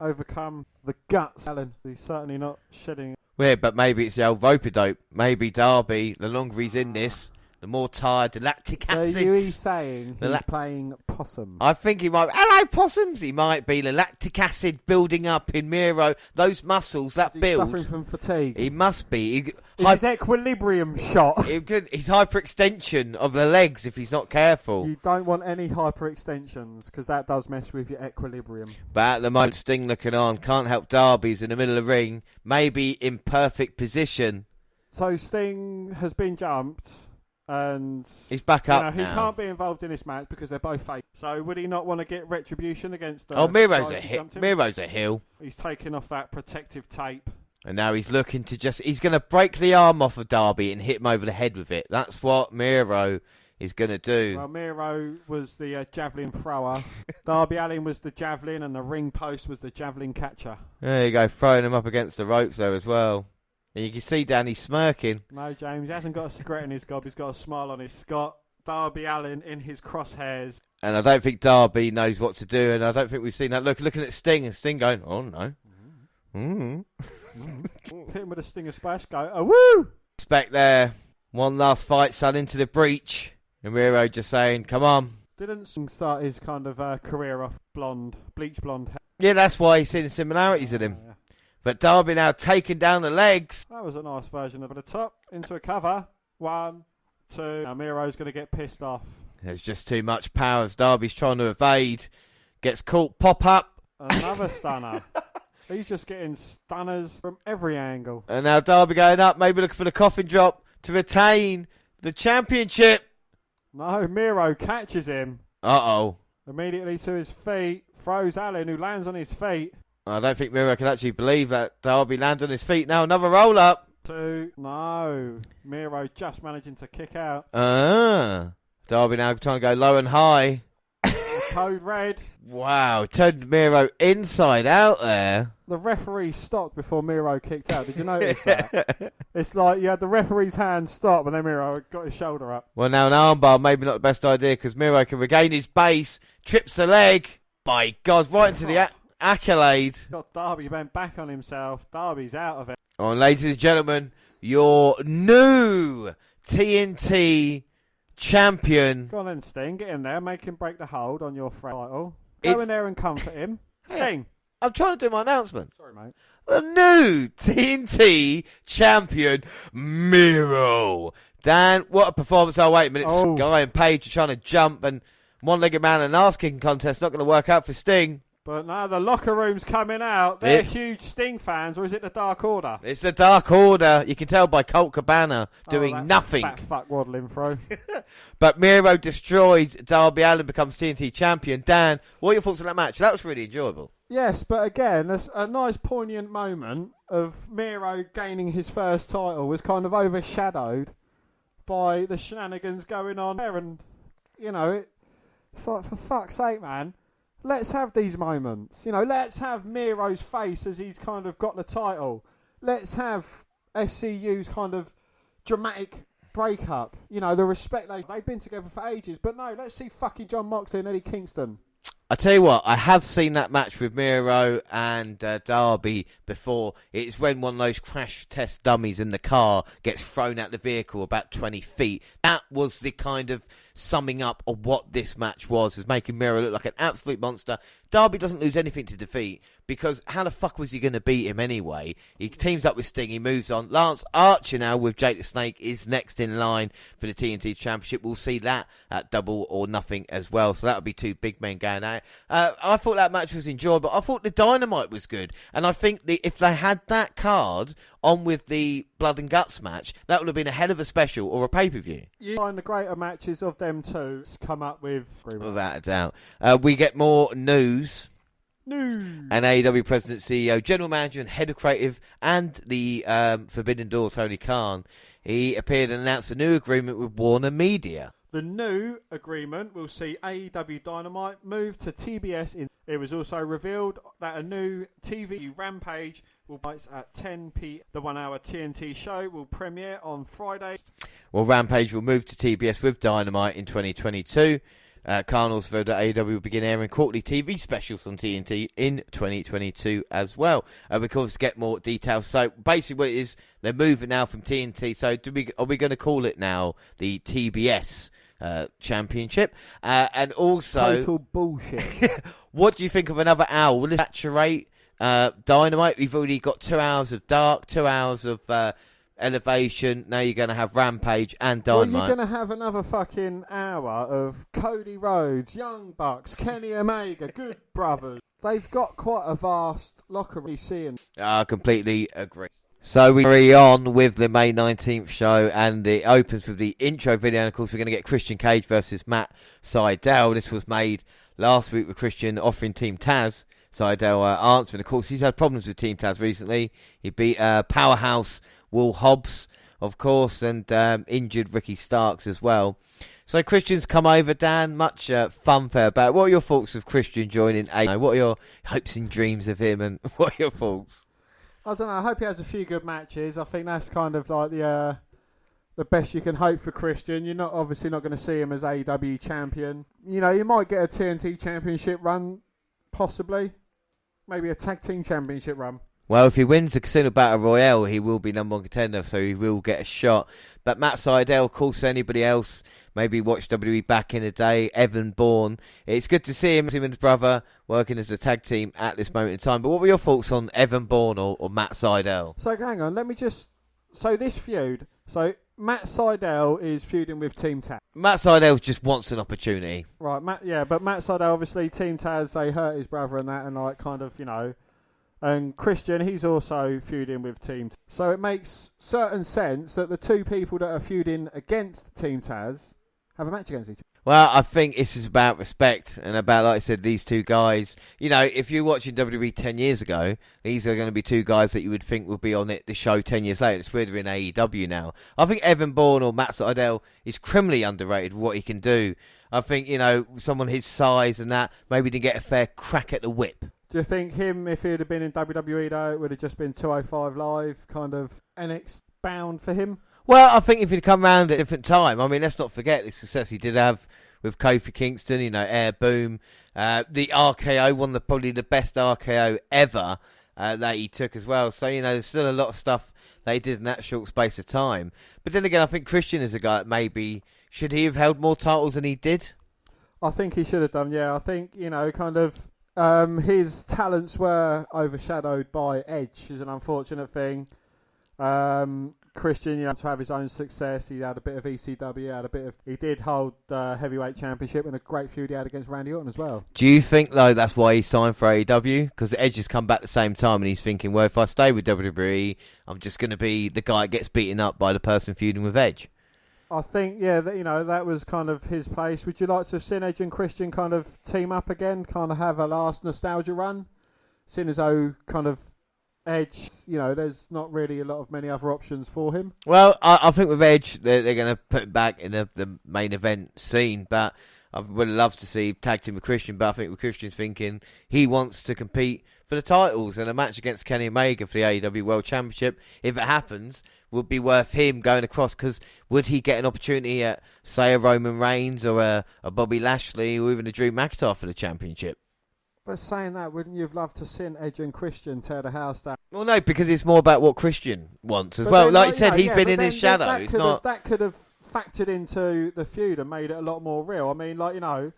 overcome the guts, Allin? He's certainly not shedding. Yeah, but maybe it's the old rope-a-dope. Maybe Darby, the longer he's in this, the more tired, the lactic acids. So you're saying he's playing possum? I think he might. Hello, possums. He might be the lactic acid building up in Miro. Those muscles that build. Suffering from fatigue. He must be. His equilibrium shot. His hyperextension of the legs if he's not careful. You don't want any hyperextensions because that does mess with your equilibrium. But at the moment, Sting looking on. Can't help Darby's in the middle of the ring. Maybe in perfect position. So Sting has been jumped. And he's back up He now. can't be involved in this match because they're both fake. So would he not want to get retribution against the Miro's Miro's a heel. He's taking off that protective tape. And now he's looking to he's going to break the arm off of Darby and hit him over the head with it. That's what Miro is going to do. Well, Miro was the javelin thrower. Darby Allin was the javelin and the ring post was the javelin catcher. There you go, throwing him up against the ropes there as well. And you can see Danny smirking. No, James, he hasn't got a cigarette in his gob. He's got a smile on his Scott. Darby Allin in his crosshairs. And I don't think Darby knows what to do. And I don't think we've seen that. Looking at Sting and Sting going, oh no. Hit him with a Stinger splash. Go, oh woo! Respect there. One last fight, son, into the breach. And Miro just saying, come on. Didn't Sting start his kind of career off bleach blonde hair? Yeah, that's why he's seen similarities in him. Yeah. But Darby now taking down the legs. That was a nice version of the top. Into a cover. 1, 2. Now Miro's going to get pissed off. There's just too much power as Darby's trying to evade. Gets caught, pop up. Another stunner. He's just getting stunners from every angle. And now Darby going up, maybe looking for the coffin drop to retain the championship. No, Miro catches him. Uh-oh. Immediately to his feet. Throws Allin, who lands on his feet. I don't think Miro can actually believe that Darby lands on his feet. Now another roll-up. 2. No. Miro just managing to kick out. Darby now trying to go low and high. Code red. Wow, turned Miro inside out there. The referee stopped before Miro kicked out. Did you notice that? It's like you had the referee's hand stop and then Miro got his shoulder up. Well, now an armbar, maybe not the best idea because Miro can regain his base, trips the leg. By God, right into the accolade. Got Darby went back on himself. Darby's out of it. Oh, and ladies and gentlemen, your new TNT champion. Go on then, Sting. Get in there. Make him break the hold on your title. Go in there and comfort him. Sting. I'm trying to do my announcement. Sorry, mate. The new TNT champion, Miro. Dan, what a performance. Oh, wait a minute. Guy and Paige are trying to jump and one-legged man and an ass-kicking contest. Not going to work out for Sting. But now the locker room's coming out. They're huge Sting fans, or is it the Dark Order? It's the Dark Order. You can tell by Colt Cabana doing nothing. Fat fuck waddling through. But Miro destroys Darby Allin, becomes TNT champion. Dan, what are your thoughts on that match? That was really enjoyable. Yes, but again, a nice poignant moment of Miro gaining his first title was kind of overshadowed by the shenanigans going on there. And, you know, it's like, for fuck's sake, man. Let's have these moments. You know, let's have Miro's face as he's kind of got the title. Let's have SCU's kind of dramatic breakup. You know, the respect they've been together for ages. But no, let's see fucking John Moxley and Eddie Kingston. I tell you what, I have seen that match with Miro and Darby before. It's when one of those crash test dummies in the car gets thrown out the vehicle about 20 feet. That was the kind of summing up of what this match was making Miro look like an absolute monster. Darby doesn't lose anything to defeat because how the fuck was he going to beat him anyway? He teams up with Sting, he moves on. Lance Archer now with Jake the Snake is next in line for the TNT Championship. We'll see that at Double or Nothing as well. So that'll be two big men going out. I thought that match was enjoyable. I thought the Dynamite was good. And I think if they had that card on with the Blood and Guts match, that would have been a hell of a special or a pay-per-view. You find the greater matches of them two come up with... Without a doubt. We get more news. And AEW President, CEO, General Manager and Head of Creative and the Forbidden Door, Tony Khan, he appeared and announced a new agreement with Warner Media. The new agreement will see AEW Dynamite move to TBS. It was also revealed that a new TV Rampage will be at 10 p.m. The 1 hour TNT show will premiere on Friday. Well, Rampage will move to TBS with Dynamite in 2022. Cardinals for the AEW will begin airing quarterly TV specials on TNT in 2022 as well. We can also get more details. So basically what it is, they're moving now from TNT. So are we going to call it now the TBS Championship? And also... Total bullshit. What do you think of another hour? Will it saturate Dynamite? We've already got 2 hours of Dark, 2 hours of... Elevation. Now you're going to have Rampage and Dynamite. Well, you're going to have another fucking hour of Cody Rhodes, Young Bucks, Kenny Omega, Good Brothers. They've got quite a vast locker room. I completely agree. So we carry on with the May 19th show, and it opens with the intro video. And of course, we're going to get Christian Cage versus Matt Seidel. This was made last week with Christian offering Team Taz. Seidel answering. Of course, he's had problems with Team Taz recently. He beat Powerhouse Will Hobbs, of course, and injured Ricky Starks as well. So Christian's come over, Dan. Much funfair about it. What are your thoughts of Christian joining A? What are your hopes and dreams of him, and what are your thoughts? I don't know. I hope he has a few good matches. I think that's kind of like the best you can hope for Christian. You're obviously not going to see him as AEW champion. You know, you might get a TNT championship run, possibly. Maybe a tag team championship run. Well, if he wins the Casino Battle Royale, he will be number one contender, so he will get a shot. But Matt Seidel, of course, anybody else, maybe watched WWE back in the day, Evan Bourne. It's good to see him and his brother working as a tag team at this moment in time. But what were your thoughts on Evan Bourne or Matt Seidel? So, hang on, let me just... So, this feud... So, Matt Seidel is feuding with Team Taz. Matt Seidel just wants an opportunity. Right, but Matt Seidel, obviously, Team Taz, they hurt his brother and that, and like, kind of, you know... And Christian, he's also feuding with Team Taz. So it makes certain sense that the two people that are feuding against Team Taz have a match against each other. Well, I think this is about respect and about, like I said, these two guys. You know, if you're watching WWE 10 years ago, these are going to be two guys that you would think would be on the show 10 years later. It's weird they're in AEW now. I think Evan Bourne or Matt Seidel is criminally underrated with what he can do. I think, you know, someone his size and that maybe didn't get a fair crack at the whip. Do you think him, if he'd have been in WWE though, it would have just been 205 Live, kind of NXT bound for him? Well, I think if he'd come round at a different time, I mean, let's not forget the success he did have with Kofi Kingston, you know, Air Boom, the RKO, probably the best RKO ever that he took as well. So, you know, there's still a lot of stuff that he did in that short space of time. But then again, I think Christian is a guy that maybe, should he have held more titles than he did? I think he should have done, yeah. I think, you know, kind of... his talents were overshadowed by Edge, is an unfortunate thing. Christian, you know, to have his own success, he had a bit of ECW, he did hold the heavyweight championship and a great feud he had against Randy Orton as well. Do you think though that's why he signed for AEW? Because Edge has come back at the same time and he's thinking, well, if I stay with WWE, I'm just going to be the guy that gets beaten up by the person feuding with Edge. I think, yeah, that, you know, that was kind of his place. Would you like to have seen Edge and Christian kind of team up again, kind of have a last nostalgia run? Seeing as though kind of Edge, you know, there's not really many other options for him. Well, I think with Edge, they're going to put him back in the main event scene, but I would love to see tag team with Christian, but I think with Christian's thinking he wants to compete for the titles, and a match against Kenny Omega for the AEW World Championship, if it happens, would be worth him going across, because would he get an opportunity at, say, a Roman Reigns or a Bobby Lashley or even a Drew McIntyre for the championship? But saying that, wouldn't you have loved to see Edge and Christian tear the house down? Well, no, because it's more about what Christian wants as well. Then, like you said, he's been in his shadow. That could have factored into the feud and made it a lot more real. I mean, like, you know,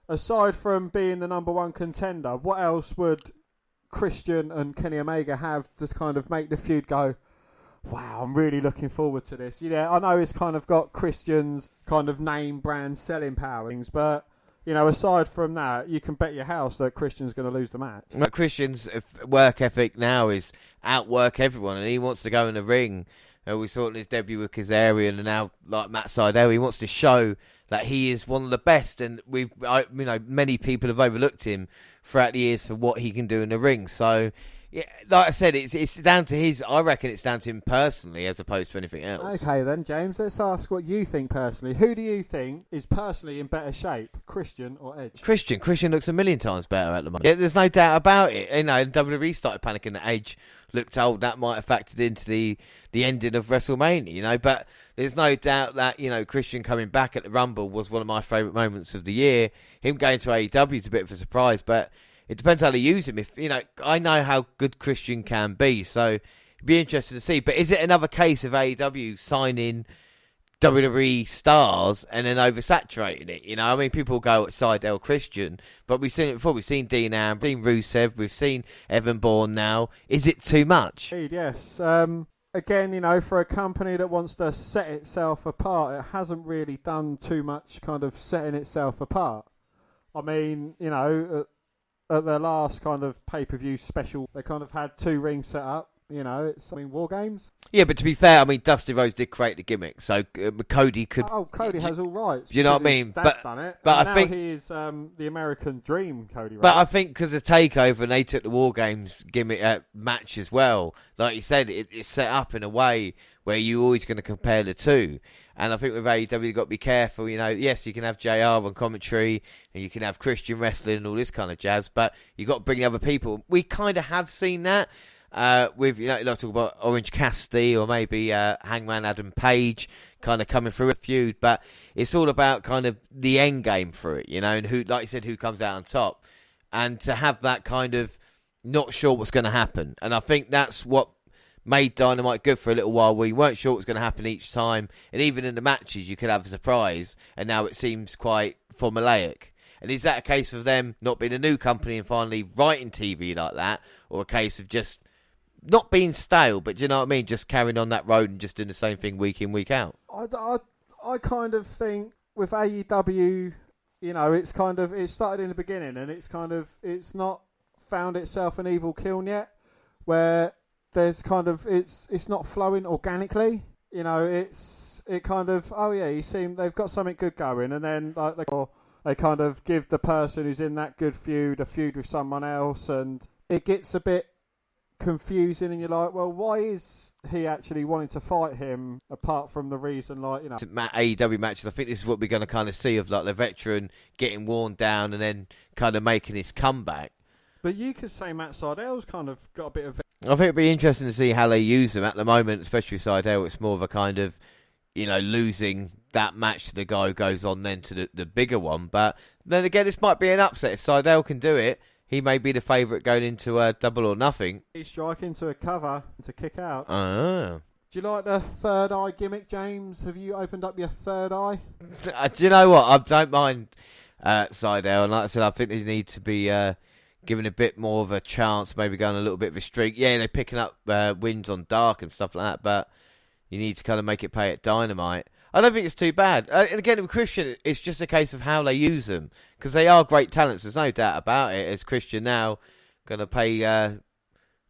aside from being the number one contender, what else would Christian and Kenny Omega have to kind of make the feud go, wow, I'm really looking forward to this? Yeah, I know it's kind of got Christian's kind of name brand selling power, but, you know, aside from that, you can bet your house that Christian's going to lose the match. But Christian's work ethic now is outwork everyone, and he wants to go in the ring. We saw it in his debut with Kazarian, and now, like Matt Seidel, he wants to show that he is one of the best, and many people have overlooked him throughout the years for what he can do in the ring. So Yeah, like I said, it's down to his. I reckon it's down to him personally, as opposed to anything else. Okay, then, James. Let's ask what you think personally. Who do you think is personally in better shape, Christian or Edge? Christian looks a million times better at the moment. Yeah, there's no doubt about it. You know, WWE started panicking that Edge looked old. That might have factored into the ending of WrestleMania. You know, but there's no doubt that, you know, Christian coming back at the Rumble was one of my favourite moments of the year. Him going to AEW is a bit of a surprise, but it depends how they use him. If, you know, I know how good Christian can be, so it'd be interesting to see. But is it another case of AEW signing WWE stars and then oversaturating it? You know, I mean, people go at Seidel Christian, but we've seen it before. We've seen Dean Ambrose, we've seen Rusev, we've seen Evan Bourne now. Is it too much? Indeed, yes. Again, you know, for a company that wants to set itself apart, it hasn't really done too much kind of setting itself apart. I mean, you know, at their last kind of pay-per-view special, they kind of had 2 rings set up. You know, it's, I mean, War Games. Yeah, but to be fair, I mean, Dusty Rhodes did create the gimmick, so Cody could... Oh, Cody has all rights. Do you know what I mean? But done it. But I think he is the American Dream, Cody Rhodes. But I think because of TakeOver, and they took the War Games gimmick match as well. Like you said, it's set up in a way where you're always going to compare the two. And I think with AEW, you've got to be careful. You know, yes, you can have JR on commentary, and you can have Christian wrestling and all this kind of jazz, but you've got to bring other people. We kind of have seen that. With, you know, you like to talk about Orange Cassidy or maybe Hangman Adam Page kind of coming through a feud, but it's all about kind of the end game for it, you know, and who, like you said, who comes out on top, and to have that kind of not sure what's going to happen. And I think that's what made Dynamite good for a little while, where you weren't sure what was going to happen each time, and even in the matches you could have a surprise, and now it seems quite formulaic. And is that a case of them not being a new company and finally writing TV like that, or a case of just not being stale, but do you know what I mean? Just carrying on that road and just doing the same thing week in, week out. I kind of think with AEW, you know, it started in the beginning, and it's not found itself an evil kiln yet, where there's kind of it's not flowing organically. You know, they've got something good going, and then like they kind of give the person who's in that good feud a feud with someone else, and it gets a bit confusing, and you're like, well, why is he actually wanting to fight him apart from the reason, like, you know, AEW matches? I think this is what we're going to kind of see of, like, the veteran getting worn down and then kind of making his comeback. But you could say Matt Seidel's kind of got a bit of... I think it'd be interesting to see how they use them at the moment, especially Seidel. It's more of a kind of, you know, losing that match to the guy who goes on then to the bigger one. But then again, this might be an upset. If Seidel can do it, he may be the favourite going into Double or Nothing. He's striking to a cover to kick out. Oh. Do you like the third eye gimmick, James? Have you opened up your third eye? Do you know what? I don't mind Seidel. And like I said, I think they need to be given a bit more of a chance, maybe going a little bit of a streak. Yeah, they're picking up wins on Dark and stuff like that, but you need to kind of make it pay at Dynamite. I don't think it's too bad. And again, with Christian, it's just a case of how they use them, because they are great talents. There's no doubt about it. As Christian now going to pay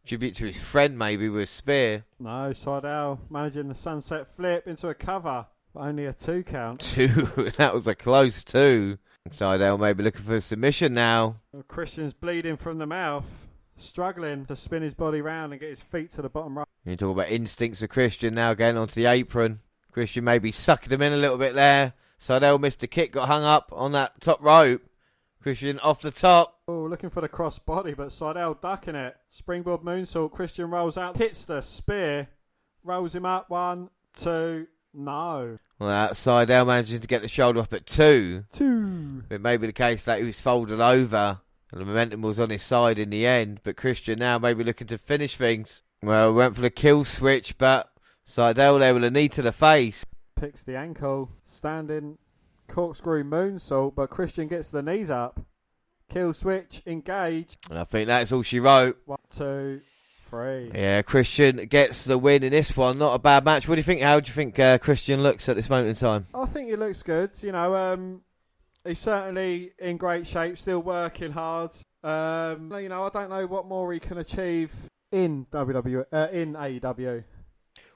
tribute to his friend, maybe, with a spear. No, Seidel managing the sunset flip into a cover, but only a 2 count. 2. That was a close 2. Seidel maybe looking for a submission now. Well, Christian's bleeding from the mouth, struggling to spin his body round and get his feet to the bottom right. You talk about instincts of Christian now, getting onto the apron. Christian maybe sucking him in a little bit there. Seidel missed a kick, got hung up on that top rope. Christian off the top. Oh, looking for the cross body, but Seidel ducking it. Springboard moonsault. Christian rolls out, hits the spear, rolls him up. 1, 2, no. Well, Seidel managing to get the shoulder up at 2. 2. It may be the case that he was folded over and the momentum was on his side in the end. But Christian now maybe looking to finish things. Well, went for the kill switch, but Seidel there with a knee to the face. Picks the ankle, standing corkscrew moonsault, but Christian gets the knees up. Kill switch, engage. And I think that's all she wrote. 1, 2, 3. Yeah, Christian gets the win in this one. Not a bad match. What do you think? How do you think Christian looks at this moment in time? I think he looks good. You know, he's certainly in great shape, still working hard. You know, I don't know what more he can achieve in in AEW.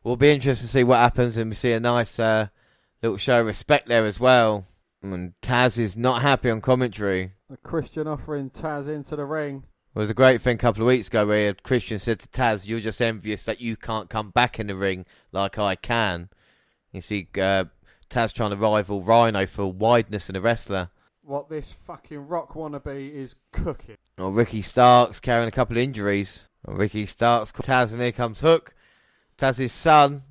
We'll be interested to see what happens, and we see a nice little show of respect there as well. And Taz is not happy on commentary. Christian offering Taz into the ring. It was a great thing a couple of weeks ago where Christian said to Taz, "You're just envious that you can't come back in the ring like I can." You see Taz trying to rival Rhino for wideness in a wrestler. What this fucking Rock wannabe is cooking. Well, Ricky Starks carrying a couple of injuries. Well, Ricky Starks, Taz, and here comes Hook. Taz's son.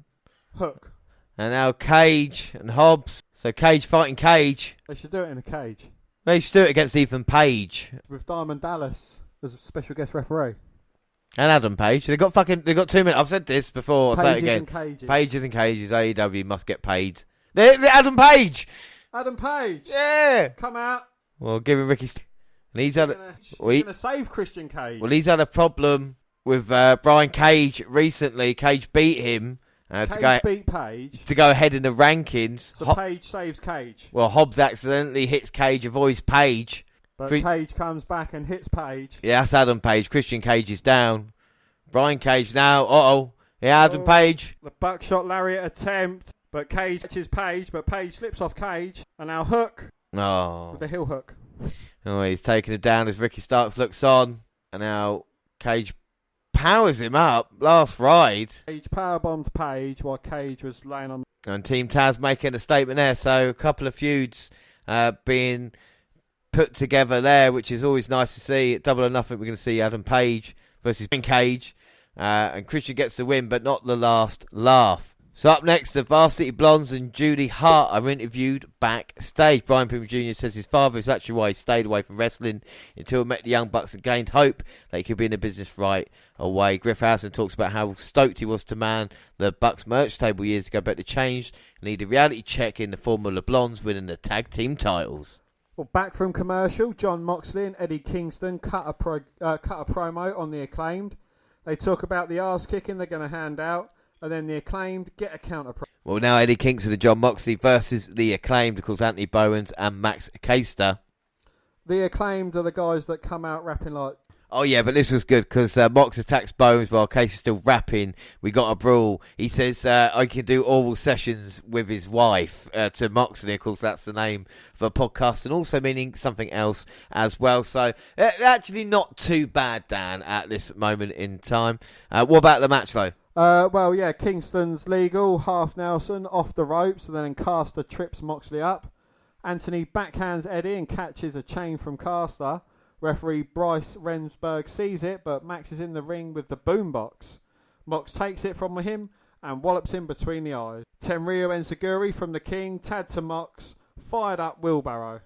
Hook. And now Cage and Hobbs. So Cage fighting Cage. They should do it in a cage. They should do it against Ethan Page. With Diamond Dallas as a special guest referee. And Adam Page. They got 2 minutes. I've said this before. I'll say it again. Cages. Pages and cages. AEW must get paid. Adam Page. Adam Page. Yeah. Come out. Well, give him Ricky. And he's going to save Christian Cage. Well, he's had a problem with Brian Cage recently. Cage beat him. Beat Page. To go ahead in the rankings. So Page saves Cage. Well, Hobbs accidentally hits Cage, avoids Page. But Cage comes back and hits Page. Yeah, that's Adam Page. Christian Cage is down. Brian Cage now. Yeah, Adam Page. The buckshot lariat attempt. But Cage catches Page. But Page slips off Cage. And now Hook. With the heel hook. Oh, he's taking it down as Ricky Starks looks on. And now Cage powers him up. Last ride. Cage powerbombed Page while Cage was laying on. And Team Taz making a statement there. So a couple of feuds being put together there, which is always nice to see. At Double or Nothing, we're going to see Adam Page versus Cage. And Christian gets the win, but not the last laugh. So up next, the Varsity Blondes and Judy Hart are interviewed backstage. Brian Pillman Jr. says his father is actually why he stayed away from wrestling until he met the Young Bucks and gained hope that he could be in the business right away. Griff Housen talks about how stoked he was to man the Bucks merch table years ago, but it changed and need a reality check in the form of the Blondes winning the tag team titles. Well, back from commercial, John Moxley and Eddie Kingston cut a promo on the Acclaimed. They talk about the arse kicking they're going to hand out. And then the Acclaimed get a counter. Well, now Eddie Kingston and John Moxley versus the Acclaimed, of course, Anthony Bowens and Max Caster. The Acclaimed are the guys that come out rapping like... Oh, yeah, but this was good because Mox attacks Bowens while Caster's still rapping. We got a brawl. He says I can do oral sessions with his wife to Moxley. Of course, that's the name for a podcast and also meaning something else as well. So, actually not too bad, Dan, at this moment in time. What about the match, though? Kingston's legal, half Nelson, off the ropes, and then Caster trips Moxley up. Anthony backhands Eddie and catches a chain from Caster. Referee Bryce Remsburg sees it, but Max is in the ring with the boombox. Mox takes it from him and wallops him between the eyes. Tenryu Enziguri from the King, tagged to Mox, fired up wheelbarrow.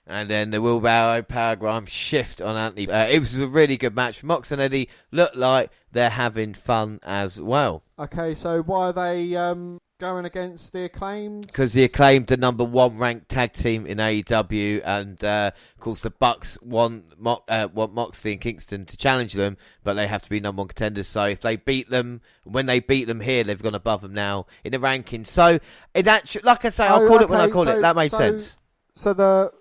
And then the wheelbarrow powergram shift on Anthony. It was a really good match. Mox and Eddie look like they're having fun as well. Okay, so why are they going against the Acclaimed? Because the Acclaimed are number 1 ranked tag team in AEW, and of course the Bucks want Moxley and Kingston to challenge them, but they have to be number 1 contenders. So if they beat them, when they beat them here, they've gone above them now in the rankings. So it actually, like I say, I'll call it when I call it. That made sense. So the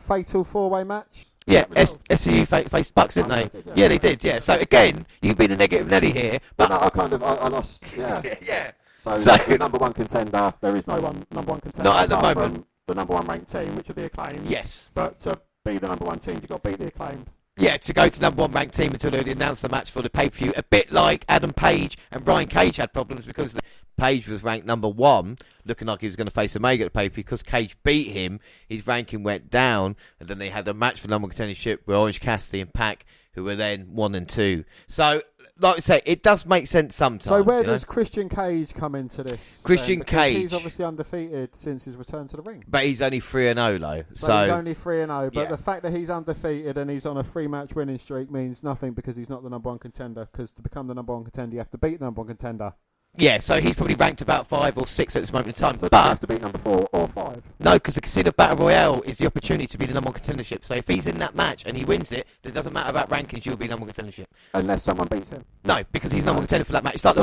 fatal 4-way match? Yeah, SCU faced Bucks, didn't they? Yeah, they did, yeah. So again, you've been a negative Nelly here, but... No, I lost, yeah. Yeah. So the number 1 contender, there is no one number 1 contender. Not at the moment. The number 1 ranked team, which are the Acclaimed. Yes. But to be the number 1 team, you've got to beat the Acclaimed. Yeah, to go to number 1 ranked team until they announced the match for the pay-per-view. A bit like Adam Page and Brian Cage had problems because Page was ranked number 1, looking like he was going to face Omega at the pay-per-view. Because Cage beat him, his ranking went down, and then they had a match for number 1 contendership with Orange Cassidy and Pac, who were then 1 and 2. So, like I say, it does make sense sometimes. So where does Christian Cage come into this? Christian Cage. He's obviously undefeated since his return to the ring. But he's only 3-0 though. So he's only 3-0. But the fact that he's undefeated and he's on a 3-match winning streak means nothing because he's not the number 1 contender. Because to become the number 1 contender, you have to beat the number 1 contender. Yeah, so he's probably ranked about 5 or 6 at this moment in time. So but you have to beat number 4 or 5. No, because the Casino Battle Royale is the opportunity to be the number 1 contendership. So if he's in that match and he wins it, then it doesn't matter about rankings, you'll be number 1 contendership. Unless someone beats him. No, because he's number 1 contender for that match. It's like the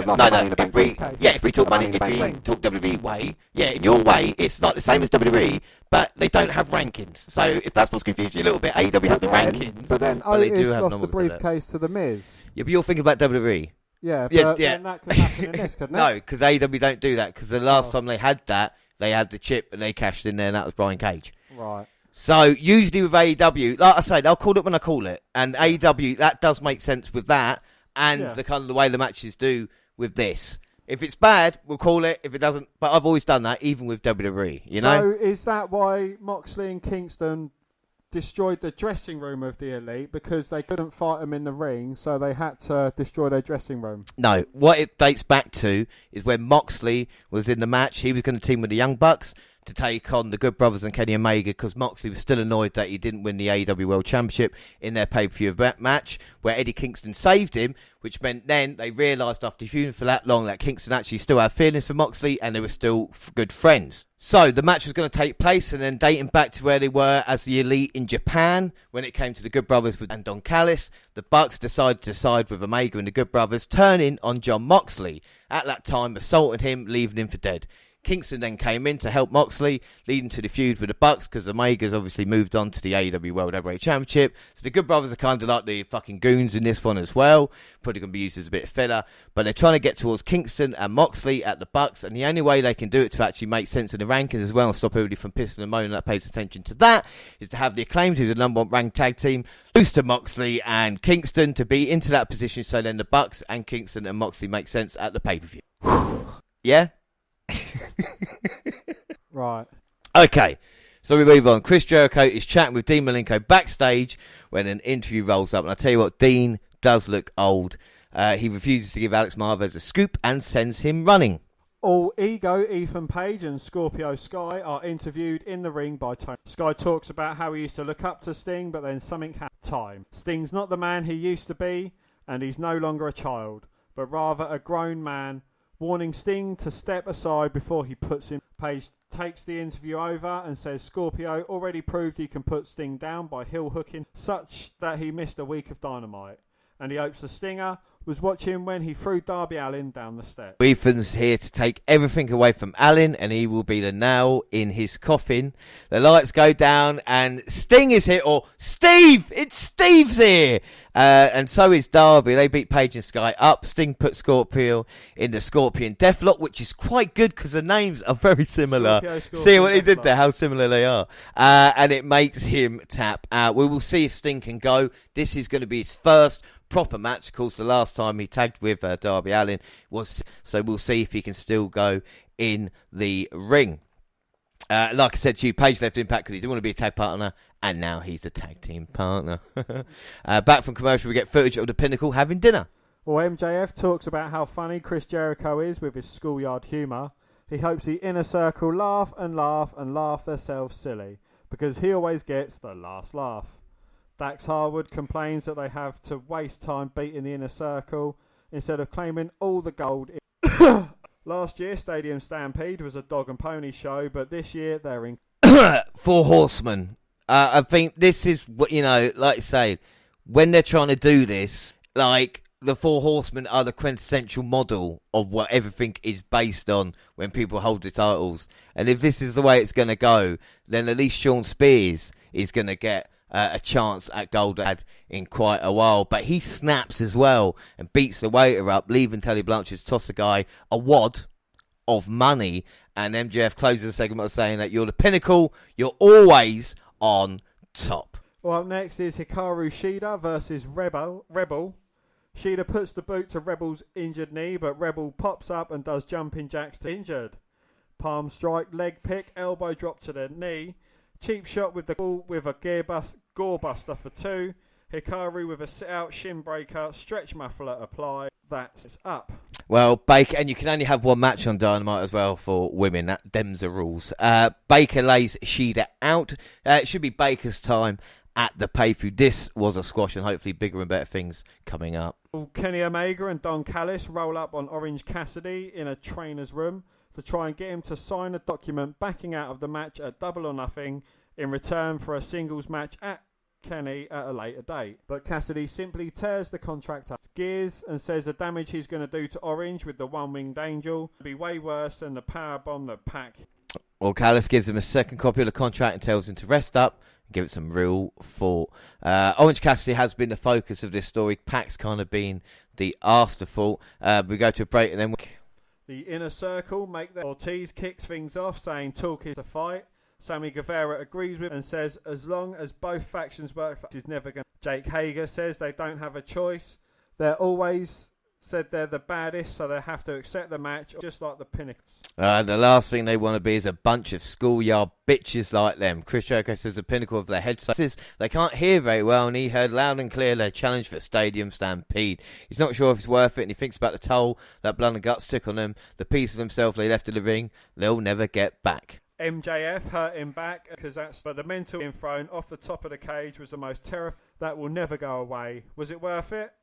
money. If we talk money, if we talk WWE way, in your way, it's like the same as WWE, but they don't have rankings. So if that's what's confused you a little bit, AEW have the rankings. But then they do have lost the briefcase to The Miz. Yeah, but you're thinking about WWE. Yeah, but then that could happen in this, couldn't it? No, because AEW don't do that, because the last time they had that, they had the chip and they cashed in there, and that was Brian Cage. Right. So usually with AEW, like I say, I'll call it when I call it. And AEW, that does make sense with that and the kind of the way the matches do with this. If it's bad, we'll call it. If it doesn't, but I've always done that, even with WWE, you know? So is that why Moxley and Kingston destroyed the dressing room of the Elite? Because they couldn't fight them in the ring, so they had to destroy their dressing room? No. What it dates back to is when Moxley was in the match, he was going to team with the Young Bucks to take on the Good Brothers and Kenny Omega, because Moxley was still annoyed that he didn't win the AEW World Championship in their pay-per-view match, where Eddie Kingston saved him, which meant then they realised after feuding for that long that Kingston actually still had feelings for Moxley and they were still good friends. So the match was going to take place, and then dating back to where they were as the Elite in Japan, when it came to the Good Brothers and Don Callis, the Bucks decided to side with Omega and the Good Brothers, turning on Jon Moxley. At that time, assaulted him, leaving him for dead. Kingston then came in to help Moxley, leading to the feud with the Bucks, because Omega's obviously moved on to the AEW World Heavyweight Championship. So the Good Brothers are kind of like the fucking goons in this one as well. Probably going to be used as a bit of filler. But they're trying to get towards Kingston and Moxley at the Bucks, and the only way they can do it to actually make sense of the rankings as well and stop everybody from pissing and moaning that pays attention to that is to have the Acclaimed, who's the number one ranked tag team, lose to Moxley and Kingston to be into that position, so then the Bucks and Kingston and Moxley make sense at the pay-per-view. Yeah? Right. Okay, so we move on. Chris Jericho is chatting with Dean Malenko backstage when an interview rolls up, and I tell you what, Dean does look old. He refuses to give Alex Marvez a scoop and sends him running. All Ego, Ethan Page and Scorpio Sky are interviewed in the ring by Tony. Sky talks about how he used to look up to Sting, but then something happened. Time. Sting's not the man he used to be, and he's no longer a child, but rather a grown man, warning Sting to step aside before he puts him. Page takes the interview over and says Scorpio already proved he can put Sting down by heel hooking, such that he missed a week of Dynamite. And he hopes the Stinger was watching when he threw Darby Allin down the steps. Ethan's here to take everything away from Allin, and he will be the nail in his coffin. The lights go down, and Sting is here, or Steve! It's Steve's here! And so is Darby. They beat Page and Sky up. Sting put Scorpio in the Scorpion Deathlock, which is quite good because the names are very similar. Scorpio, see what he did there, how similar they are. And it makes him tap out. We will see if Sting can go. This is going to be his first proper match. Of course, the last time he tagged with Darby Allin was, so we'll see if he can still go in the ring. Like I said to you, Page left Impact because he didn't want to be a tag partner, and now he's a tag team partner. Back from commercial, we get footage of the Pinnacle having dinner. Well, MJF talks about how funny Chris Jericho is with his schoolyard humour. He hopes the Inner Circle laugh and laugh and laugh themselves silly, because he always gets the last laugh. Dax Harwood complains that they have to waste time beating the Inner Circle instead of claiming all the gold. Last year, Stadium Stampede was a dog and pony show, but this year they're in... Four Horsemen. I think this is, you know, like you say, when they're trying to do this, like, the Four Horsemen are the quintessential model of what everything is based on when people hold the titles. And if this is the way it's going to go, then at least Sean Spears is going to get a chance at gold in quite a while. But he snaps as well and beats the waiter up, leaving Tully Blanchard to toss the guy a wad of money. And MJF closes the segment by saying that you're the Pinnacle, you're always on top. Well, up next is Hikaru Shida versus Rebel. Shida puts the boot to Rebel's injured knee, but Rebel pops up and does jumping jacks to injured. Palm strike, leg pick, elbow drop to the knee. Cheap shot with the ball with a gore buster for two. Hikaru with a sit-out shin breaker, stretch muffler applied. That's up. Well, Baker, and you can only have one match on Dynamite as well for women. Them's the rules. Baker lays Shida out. It should be Baker's time at the pay-per-view. This was a squash, and hopefully bigger and better things coming up. Kenny Omega and Don Callis roll up on Orange Cassidy in a trainer's room to try and get him to sign a document backing out of the match at Double or Nothing in return for a singles match at Kenny at a later date. But Cassidy simply tears the contract up gears and says the damage he's going to do to Orange with the one-winged angel will be way worse than the powerbomb that Pac... Well, Callis gives him a second copy of the contract and tells him to rest up and give it some real thought. Orange Cassidy has been the focus of this story. Pac's kind of been the afterthought. We go to a break and then... The Inner Circle make their... Ortiz kicks things off, saying talk is the fight. Sammy Guevara agrees with and says as long as both factions work, is never going to. Jake Hager says they don't have a choice. They're always said they're the baddest, so they have to accept the match, just like the Pinnacles. The last thing they want to be is a bunch of schoolyard bitches like them. Chris Jericho says the Pinnacle of their head says they can't hear very well, and he heard loud and clear their challenge for Stadium Stampede. He's not sure if it's worth it, and he thinks about the toll that blood and guts took on them, the piece of themselves they left in the ring, they'll never get back. MJF hurt him back because but the mental being thrown off the top of the cage was the most terrifying. That will never go away. Was it worth it?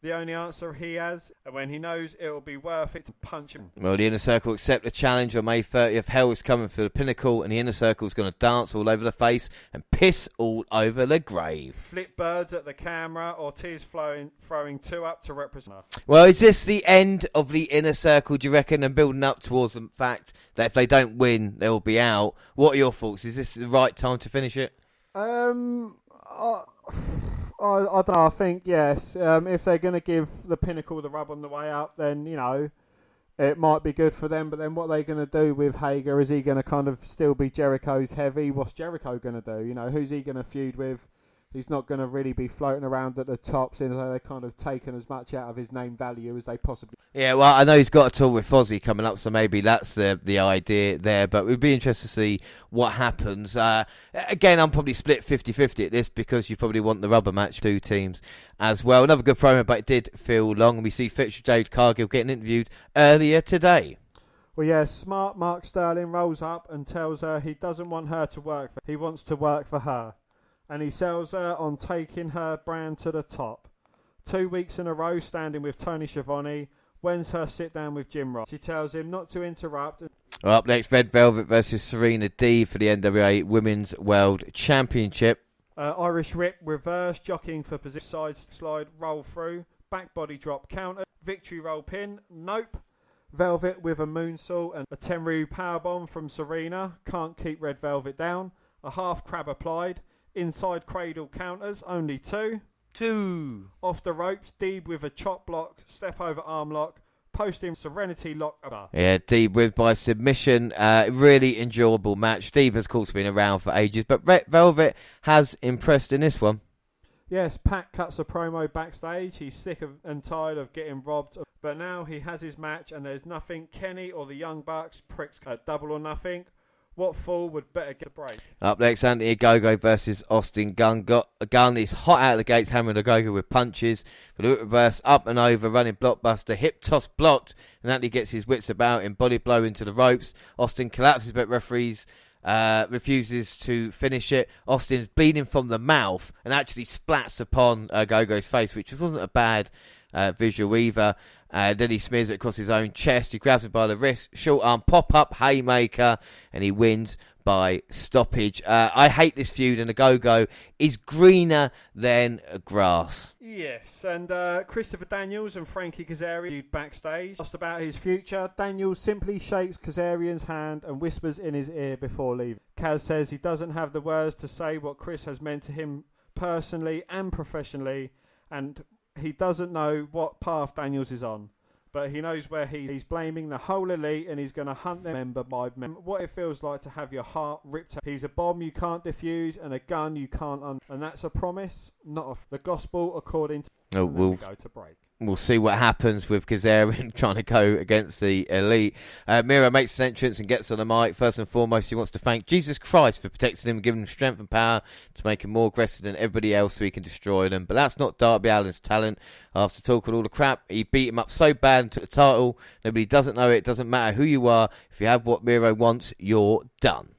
The only answer he has, and when he knows it'll be worth it to punch him. Well, the Inner Circle accept the challenge on May 30th. Hell is coming for the Pinnacle, and the Inner Circle's going to dance all over the face and piss all over the grave. Flip birds at the camera, Ortiz throwing 2 up to represent. Well, is this the end of the Inner Circle, do you reckon, and building up towards the fact that if they don't win, they'll be out? What are your thoughts? Is this the right time to finish it? I don't know. I think yes. If they're going to give the Pinnacle the rub on the way up, then it might be good for them. But then, what are they going to do with Hager? Is he going to kind of still be Jericho's heavy? What's Jericho going to do? Who's he going to feud with? He's not going to really be floating around at the top, since they're kind of taken as much out of his name value as they possibly. Yeah, well, I know he's got a tour with Fozzy coming up, so maybe that's the idea there. But we'd be interested to see what happens. Again, I'm probably split 50-50 at this, because you probably want the rubber match, 2 teams as well. Another good promo, but it did feel long. And we see Fitzgerald Cargill getting interviewed earlier today. Well, yeah, smart Mark Sterling rolls up and tells her he doesn't want her to work for him. He wants to work for her. And he sells her on taking her brand to the top. 2 weeks in a row standing with Tony Schiavone. When's her sit down with Jim Ross? She tells him not to interrupt. Well, up next, Red Velvet versus Serena D for the NWA Women's World Championship. Irish Whip reverse, jockeying for position, side slide, roll through, back body drop counter, victory roll pin, nope. Velvet with a moonsault and a Tenryu powerbomb from Serena. Can't keep Red Velvet down. A half crab applied. Inside cradle counters, only 2. 2. Off the ropes, Deeb with a chop block, step over arm lock, posting Serenity lock. Yeah, Deeb with by submission. Really enjoyable match. Deeb has, of course, been around for ages, but Red Velvet has impressed in this one. Yes, Pac cuts a promo backstage. He's sick and tired of getting robbed, but now he has his match, and there's nothing Kenny or the Young Bucks pricks at Double or Nothing. What fool would better get a break? Up next, Anthony Ogogo versus Austin Gunn. Gunn is hot out of the gates, hammering Ogogo with punches. But the reverse, up and over, running blockbuster, hip toss blocked. And Anthony gets his wits about him, body blow into the ropes. Austin collapses, but referees refuses to finish it. Austin's bleeding from the mouth and actually splats upon Ogogo's face, which wasn't a bad visual either. Then he smears it across his own chest. He grabs him by the wrist, short arm pop-up haymaker, and he wins by stoppage. I hate this feud, and Ogogo is greener than grass. Yes, and Christopher Daniels and Frankie Kazarian backstage. Asked about his future, Daniels simply shakes Kazarian's hand and whispers in his ear before leaving. Kaz says he doesn't have the words to say what Chris has meant to him personally and professionally, and he doesn't know what path Daniels is on, but he knows where he's blaming the whole elite, and he's going to hunt them member by member. What it feels like to have your heart ripped out. He's a bomb you can't defuse and a gun you can't and that's a promise, not the gospel according to... We'll go to break. We'll see what happens with Kazarian trying to go against the elite. Miro makes his entrance and gets on the mic. First and foremost, he wants to thank Jesus Christ for protecting him and giving him strength and power to make him more aggressive than everybody else so he can destroy them. But that's not Darby Allin's talent. After talking all the crap, he beat him up so bad and took the title. Nobody doesn't know it. It doesn't matter who you are. If you have what Miro wants, you're done.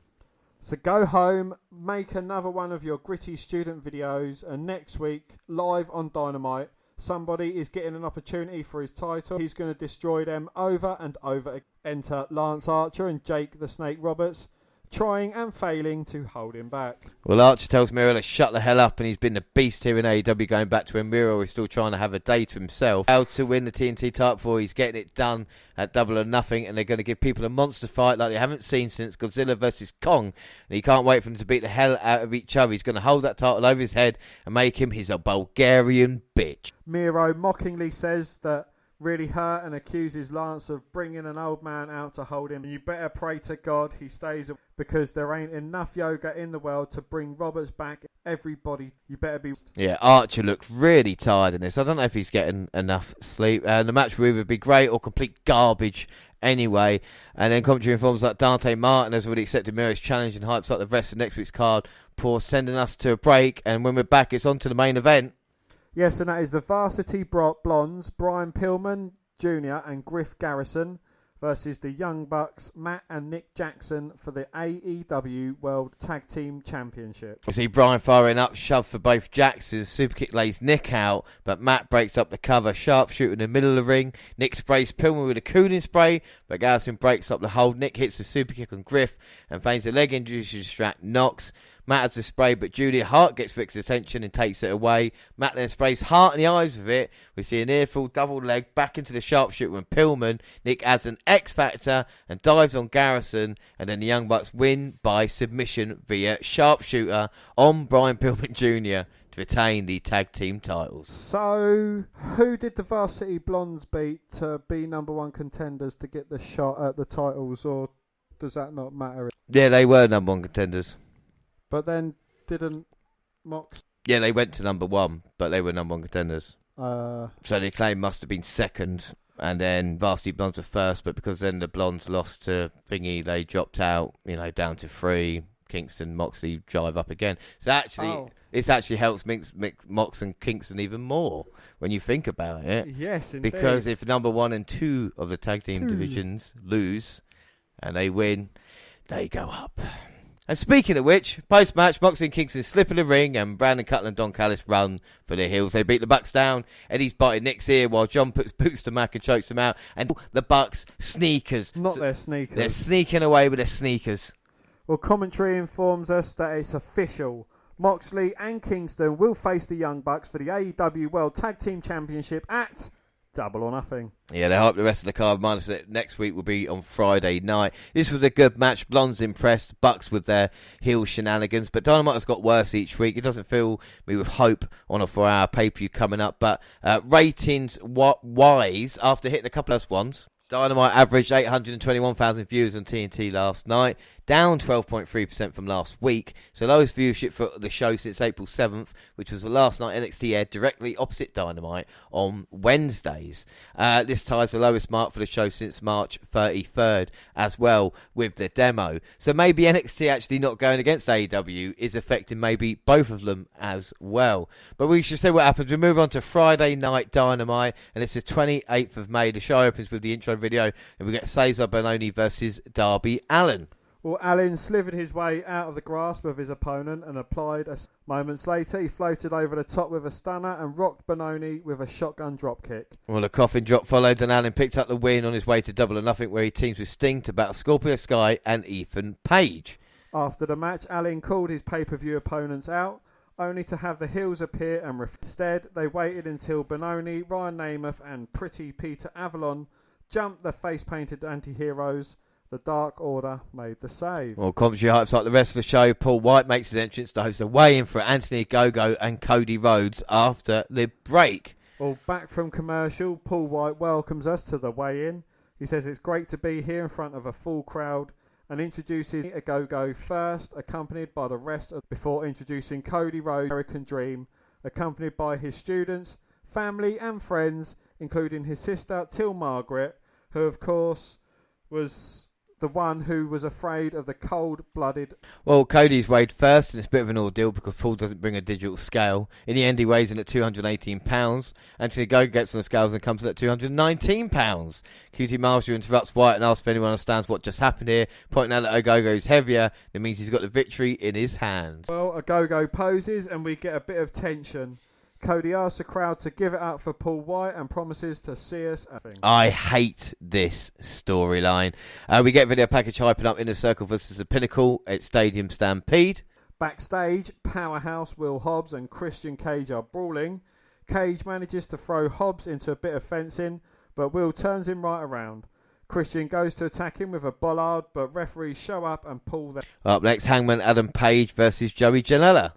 So go home, make another one of your gritty student videos, and next week, live on Dynamite, somebody is getting an opportunity for his title. He's going to destroy them over and over again. Enter Lance Archer and Jake the Snake Roberts, trying and failing to hold him back. Well, Archer tells Miro to shut the hell up, and he's been the beast here in AEW, going back to when Miro is still trying to have a day to himself. How to win the TNT title before he's getting it done at Double or Nothing, and they're going to give people a monster fight like they haven't seen since Godzilla vs. Kong, and he can't wait for them to beat the hell out of each other. He's going to hold that title over his head and make him his Bulgarian bitch. Miro mockingly says that really hurt and accuses Lance of bringing an old man out to hold him. You better pray to God he stays, because there ain't enough yoga in the world to bring Roberts back. Everybody, you better be... Yeah, Archer looked really tired in this. I don't know if he's getting enough sleep. The match will either be great or complete garbage anyway. And then commentary informs that Dante Martin has already accepted Miro's challenge and hypes up the rest of next week's card before sending us to a break. And when we're back, it's on to the main event. Yes, and that is the Varsity Blondes, Brian Pillman Jr. and Griff Garrison versus the Young Bucks, Matt and Nick Jackson, for the AEW World Tag Team Championship. You see Brian firing up, shoves for both Jacksons. Superkick lays Nick out, but Matt breaks up the cover. Sharpshooter in the middle of the ring. Nick sprays Pillman with a cooling spray, but Garrison breaks up the hold. Nick hits the superkick on Griff and feigns a leg injury to distract Knox. Matt has the spray, but Julia Hart gets Rick's attention and takes it away. Matt then sprays Hart in the eyes with it. We see an earful double leg back into the sharpshooter and Pillman. Nick adds an X Factor and dives on Garrison, and then the Young Bucks win by submission via sharpshooter on Brian Pillman Jr. to retain the tag team titles. So, who did the Varsity Blondes beat to be number one contenders to get the shot at the titles, or does that not matter? Yeah, they were number one contenders. But then didn't Mox... Yeah, they went to number one, but they were number one contenders. So the claim must have been second, and then Varsity Blondes were first, but because then the Blondes lost to Thingy, they dropped out, down to 3. Kingston, Moxley drive up again. So actually, this actually helps Mox and Kingston even more when you think about it. Yes, indeed. Because if number 1 and 2 of the tag team divisions lose, and they win, they go up. And speaking of which, post-match, Moxley and Kingston slip in the ring and Brandon Cutler and Don Callis run for the heels. They beat the Bucks down. Eddie's biting Nick's ear while John puts boots to Mac and chokes them out. And the Bucks sneakers. Not their sneakers. They're sneaking away with their sneakers. Well, commentary informs us that it's official. Moxley and Kingston will face the Young Bucks for the AEW World Tag Team Championship at Double or Nothing. Yeah, they hope the rest of the card, minus that next week will be on Friday night. This was a good match. Blondes impressed, Bucks with their heel shenanigans, but Dynamite has got worse each week. It doesn't fill me with hope on a 4-hour pay-per-view coming up, but ratings-wise, after hitting a couple of ones, Dynamite averaged 821,000 viewers on TNT last night, down 12.3% from last week. So lowest viewership for the show since April 7th, which was the last night NXT aired directly opposite Dynamite on Wednesdays. This ties the lowest mark for the show since March 33rd as well with the demo. So maybe NXT actually not going against AEW is affecting maybe both of them as well. But we should say what happens. We move on to Friday Night Dynamite, and it's the 28th of May. The show opens with the intro video, and we get Cesar Benoni versus Darby Allin. Well, Allin slithered his way out of the grasp of his opponent and applied moments later. He floated over the top with a stunner and rocked Benoni with a shotgun dropkick. Well, a coffin drop followed, and Allin picked up the win on his way to Double or Nothing, where he teams with Sting to battle Scorpio Sky and Ethan Page. After the match, Allin called his pay-per-view opponents out, only to have the heels appear and instead they waited until Benoni, Ryan Namath and Pretty Peter Avalon jumped the face-painted anti-heroes. The Dark Order made the save. Well, commentary hypes like the rest of the show. Paul White makes his entrance to host a weigh-in for Anthony Ogogo and Cody Rhodes after the break. Well, back from commercial, Paul White welcomes us to the weigh-in. He says it's great to be here in front of a full crowd and introduces Ogogo first, accompanied by the rest before introducing Cody Rhodes' American Dream, accompanied by his students, family and friends, including his sister, Till Margaret, who, of course, was the one who was afraid of the cold-blooded... Well, Cody's weighed first, and it's a bit of an ordeal because Paul doesn't bring a digital scale. In the end, he weighs in at £218. Anthony Ogogo gets on the scales and comes in at £219. QT Marshall interrupts White and asks if anyone understands what just happened here, pointing out that Ogogo is heavier. That means he's got the victory in his hands. Well, Ogogo poses, and we get a bit of tension. Cody asks the crowd to give it up for Paul White and promises to see us at things. I hate this storyline. We get video package hyping up Inner Circle versus the Pinnacle at Stadium Stampede. Backstage, Powerhouse, Will Hobbs and Christian Cage are brawling. Cage manages to throw Hobbs into a bit of fencing, but Will turns him right around. Christian goes to attack him with a bollard, but referees show up and pull them. Up next, Hangman Adam Page versus Joey Janella.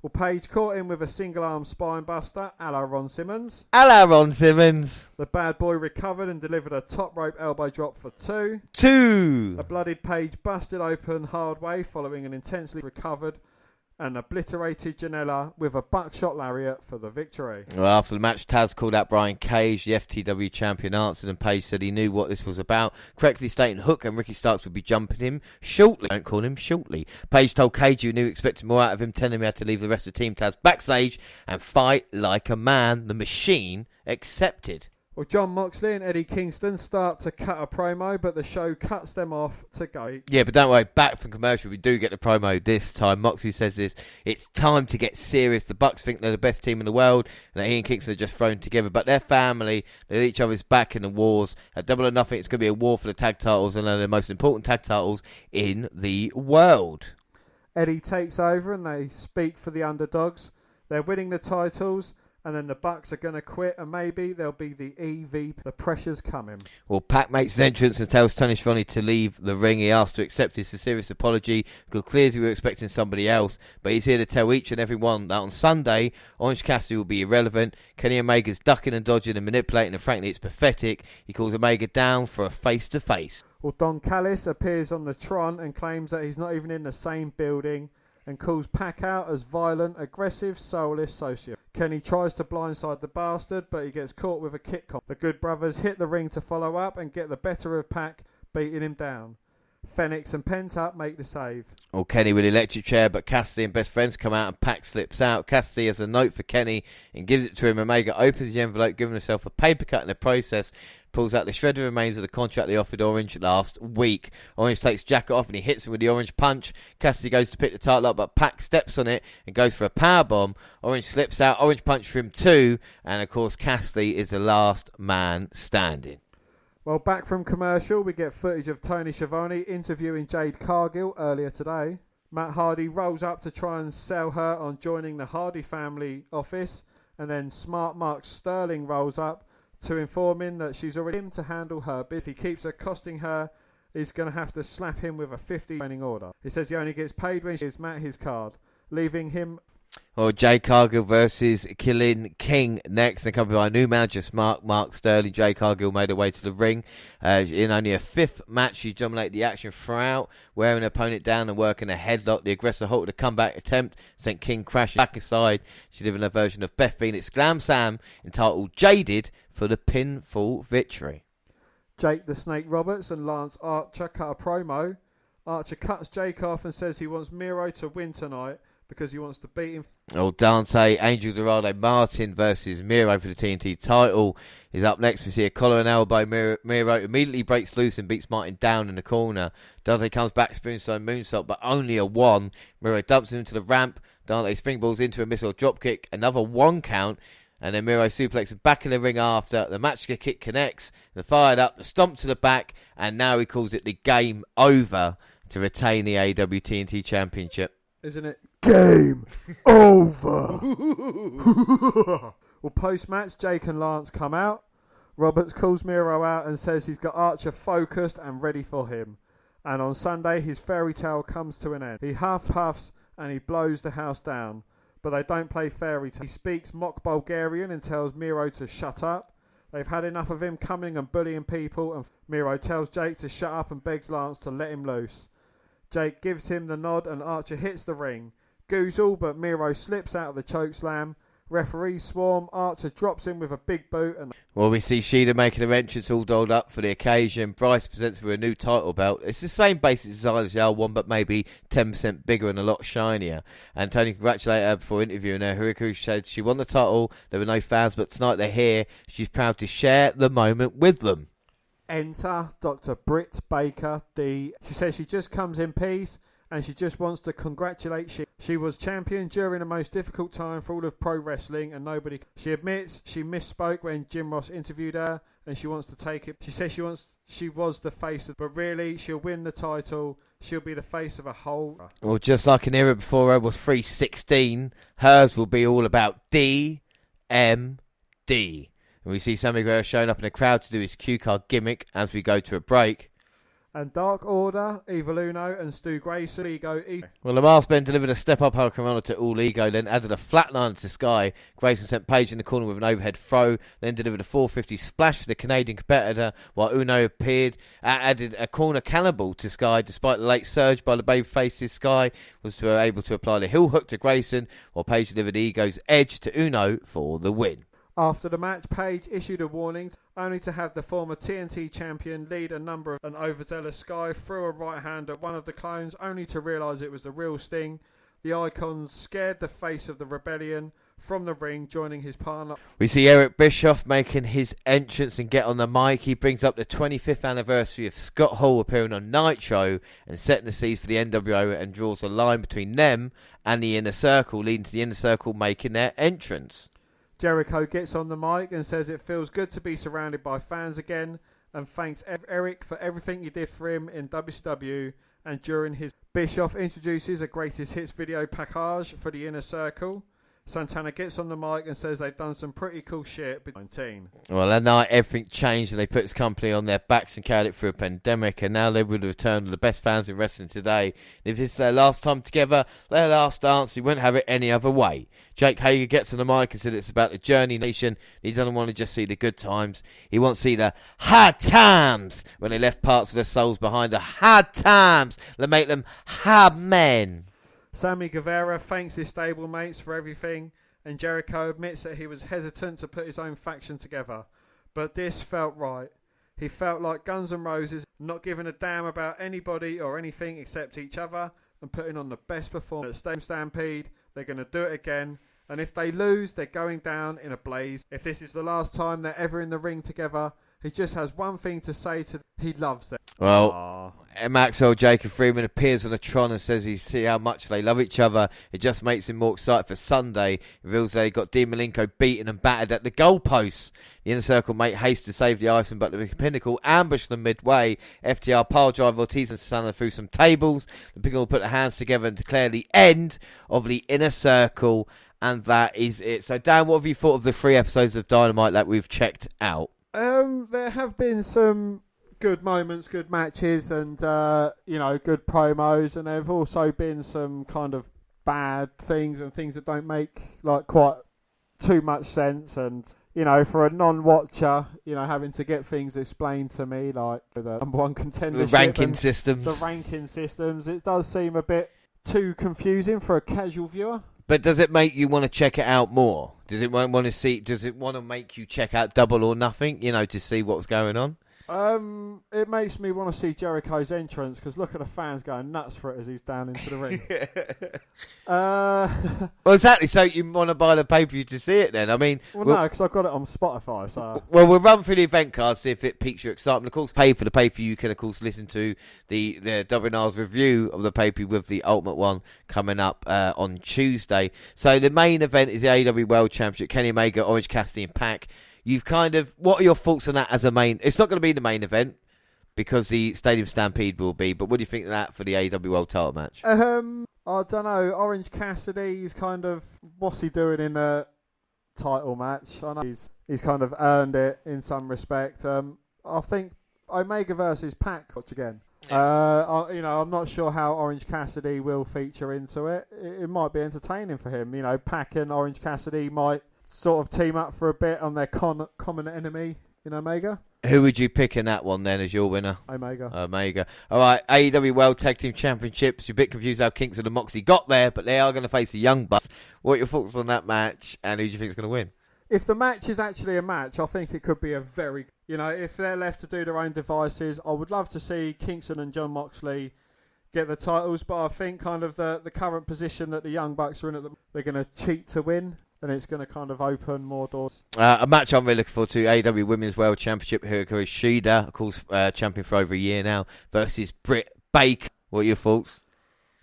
Well, Paige caught him with a single-arm spine buster, a la Ron Simmons. The bad boy recovered and delivered a top rope elbow drop for 2. 2. A bloodied Paige busted open hard way following an intensely recovered and obliterated Janella with a buckshot lariat for the victory. Well, after the match, Taz called out Brian Cage, the FTW champion, answered, and Page said he knew what this was about, correctly stating Hook and Ricky Starks would be jumping him shortly. Don't call him shortly. Page told Cage he knew expected more out of him, telling him he had to leave the rest of Team Taz backstage and fight like a man. The Machine accepted. Well, John Moxley and Eddie Kingston start to cut a promo, but the show cuts them off to go. Yeah, but don't worry, back from commercial, we do get the promo this time. Moxley says this, it's time to get serious. The Bucks think they're the best team in the world, and that he and Kingston are just thrown together, but they're family, they're each other's back in the wars. At Double or Nothing, it's going to be a war for the tag titles, and they're the most important tag titles in the world. Eddie takes over, and they speak for the underdogs. They're winning the titles. And then the Bucks are going to quit, and maybe there'll be the EV. The pressure's coming. Well, Pac makes his entrance and tells Tony Schiavone to leave the ring. He asks to accept his serious apology, because clearly we were expecting somebody else. But he's here to tell each and every one that on Sunday, Orange Cassidy will be irrelevant. Kenny Omega's ducking and dodging and manipulating, and frankly, it's pathetic. He calls Omega down for a face-to-face. Well, Don Callis appears on the Tron and claims that he's not even in the same building, and calls Pac out as violent, aggressive, soulless sociopath. Kenny tries to blindside the bastard, but he gets caught with a kick. The Good Brothers hit the ring to follow up and get the better of Pac, beating him down. Phoenix and Pent-Up make the save. Well, Kenny with electric chair, but Cassidy and best friends come out and Pac slips out. Cassidy has a note for Kenny and gives it to him. Omega opens the envelope, giving himself a paper cut in the process, pulls out the shredded remains of the contract they offered Orange last week. Orange takes his jacket off and he hits him with the orange punch. Cassidy goes to pick the title up, but Pac steps on it and goes for a powerbomb. Orange slips out, orange punch for him too, and of course Cassidy is the last man standing. Well, back from commercial, we get footage of Tony Schiavone interviewing Jade Cargill earlier today. Matt Hardy rolls up to try and sell her on joining the Hardy family office, and then smart Mark Sterling rolls up to inform him that she's already him to handle her, but if he keeps accosting her, he's going to have to slap him with a 50 training order. He says he only gets paid when she gives Matt his card, leaving him. Or Jay Cargill versus Killing King next, accompanied by a new manager, Mark Sterling. Jay Cargill made her way to the ring. In only a fifth match, she dominated the action throughout, wearing her opponent down and working a headlock. The aggressor halted a comeback attempt, sent King crashing back aside. She delivered a version of Beth Phoenix Glam Sam entitled Jaded for the pinfall victory. Jake the Snake Roberts and Lance Archer cut a promo. Archer cuts Jake off and says he wants Miro to win tonight, because he wants to beat him. Dante Angel Dorado Martin versus Miro for the TNT title is up next. We see a collar and elbow. Miro immediately breaks loose and beats Martin down in the corner. Dante comes back, spoonstone moonsault, but only a 1. Miro dumps him into the ramp. Dante springballs into a missile dropkick, another 1 count, and then Miro suplexes him back in the ring after. The match kick connects, the fired up, the stomp to the back, and now he calls it the game over to retain the AEW TNT Championship. Isn't it? Game over. Well, post-match, Jake and Lance come out. Roberts calls Miro out and says he's got Archer focused and ready for him. And on Sunday, his fairy tale comes to an end. He huffs and he blows the house down. But they don't play fairy tale. He speaks mock Bulgarian and tells Miro to shut up. They've had enough of him coming and bullying people. And Miro tells Jake to shut up and begs Lance to let him loose. Jake gives him the nod and Archer hits the ring. Goozle, but Miro slips out of the chokeslam. Referees swarm. Archer drops him with a big boot. Well, we see Shida making her entrance all dolled up for the occasion. Bryce presents her a new title belt. It's the same basic design as the old one, but maybe 10% bigger and a lot shinier. And Tony congratulated her before interviewing her. Hikaru said she won the title. There were no fans, but tonight they're here. She's proud to share the moment with them. Enter Dr. Britt Baker D. She says she just comes in peace and she just wants to congratulate Shida. She was champion during the most difficult time for all of pro wrestling and nobody. She admits she misspoke when Jim Ross interviewed her and she wants to take it. She says she was the face of, but really she'll win the title. She'll be the face of a whole. Well, just like an era before her was 316, hers will be all about DMD. And we see Sammy Guerrero showing up in the crowd to do his cue card gimmick as we go to a break. And Dark Order, Evil Uno, and Stu Grayson, Ego. Well, the Masked Men delivered a step-up Hurricane to All Ego, then added a flatliner to Sky. Grayson sent Page in the corner with an overhead throw, then delivered a 450 splash for the Canadian competitor, while Uno added a corner cannibal to Sky. Despite the late surge by the babyfaces, Sky was able to apply the heel hook to Grayson, while Page delivered Ego's edge to Uno for the win. After the match, Page issued a warning, only to have the former TNT champion lead an overzealous Sky through a right hand at one of the clones, only to realise it was the real Sting. The Icons scared the face of the rebellion from the ring, joining his partner. We see Eric Bischoff making his entrance and get on the mic. He brings up the 25th anniversary of Scott Hall appearing on Nitro and setting the seeds for the NWO, and draws a line between them and the Inner Circle, leading to the Inner Circle making their entrance. Jericho gets on the mic and says it feels good to be surrounded by fans again, and thanks Eric for everything you did for him in WCW and during his... Bischoff introduces a greatest hits video package for the Inner Circle. Santana gets on the mic and says they've done some pretty cool shit. 19. Well, that night everything changed and they put his company on their backs and carried it through a pandemic, and now they would return to the best fans in wrestling today. If this is their last time together, their last dance, he wouldn't have it any other way. Jake Hager gets on the mic and said it's about the journey nation. He doesn't want to just see the good times. He wants to see the hard times when they left parts of their souls behind. The hard times that make them hard men. Sammy Guevara thanks his stablemates for everything, and Jericho admits that he was hesitant to put his own faction together. But this felt right. He felt like Guns N' Roses, not giving a damn about anybody or anything except each other, and putting on the best performance at Stadium Stampede. They're going to do it again, and if they lose, they're going down in a blaze. If this is the last time they're ever in the ring together, he just has one thing to say to them. He loves them. Well, Maxwell Jacob Freeman appears on a Tron and says he see how much they love each other. It just makes him more excited for Sunday. He reveals that he got Dean Malenko beaten and battered at the goalposts. The Inner Circle make haste to save the Iceman, but the Pinnacle ambush them midway. FTR pile drive Ortiz and Susana through some tables. The Pinnacle put their hands together and declare the end of the Inner Circle, and that is it. So, Dan, what have you thought of the 3 episodes of Dynamite that we've checked out? There have been some good moments, good matches, and good promos, and there have also been some kind of bad things and things that don't make like quite too much sense. And for a non-watcher, having to get things explained to me, like the number one contender, the ranking systems, it does seem a bit too confusing for a casual viewer. But does it make you want to check it out more? Does it want to see? Does it want to make you check out Double or Nothing? To see what's going on. It makes me want to see Jericho's entrance, because look at the fans going nuts for it as he's down into the ring. Well, exactly. So you want to buy the pay-per-view to see it then? I mean... Well, no, because I've got it on Spotify, so... Well, we'll run through the event card, see if it piques your excitement. Of course, pay for the pay-per-view. You can, of course, listen to the WNR's review of the pay-per-view with the Ultimate one coming up on Tuesday. So the main event is the AEW World Championship. Kenny Omega, Orange Cassidy and Pac. You've what are your thoughts on that as a main... It's not going to be the main event, because the Stadium Stampede will be, but what do you think of that for the AEW World title match? I don't know. Orange Cassidy's kind of... What's he doing in a title match? I know he's kind of earned it in some respect. I think Omega versus Pac, watch again. I'm not sure how Orange Cassidy will feature into it. It might be entertaining for him. Pac and Orange Cassidy might sort of team up for a bit on their common enemy in Omega. Who would you pick in that one then as your winner? Omega. All right, AEW World Tag Team Championships. You're a bit confused how Kingston and Moxley got there, but they are going to face the Young Bucks. What are your thoughts on that match, and who do you think is going to win? If the match is actually a match, I think it could be a very... if they're left to do their own devices, I would love to see Kingston and John Moxley get the titles, but I think kind of the current position that the Young Bucks are in, they're going to cheat to win. And it's going to kind of open more doors. A match I'm really looking forward to, AEW Women's World Championship. Hikaru Shida, of course, champion for over a year now, versus Britt Baker. What are your thoughts?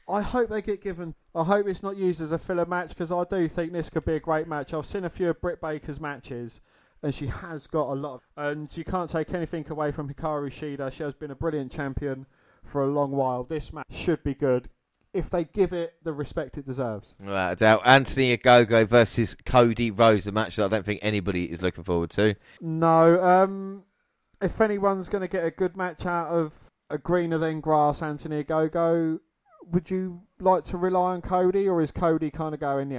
I hope they get given... I hope it's not used as a filler match, because I do think this could be a great match. I've seen a few of Britt Baker's matches, and she has got a lot. And you can't take anything away from Hikaru Shida. She has been a brilliant champion for a long while. This match should be good, if they give it the respect it deserves. Right, Anthony Ogogo versus Cody Rhodes, a match that I don't think anybody is looking forward to. No, if anyone's going to get a good match out of a greener than grass Anthony Ogogo, would you like to rely on Cody, or is Cody kind of going,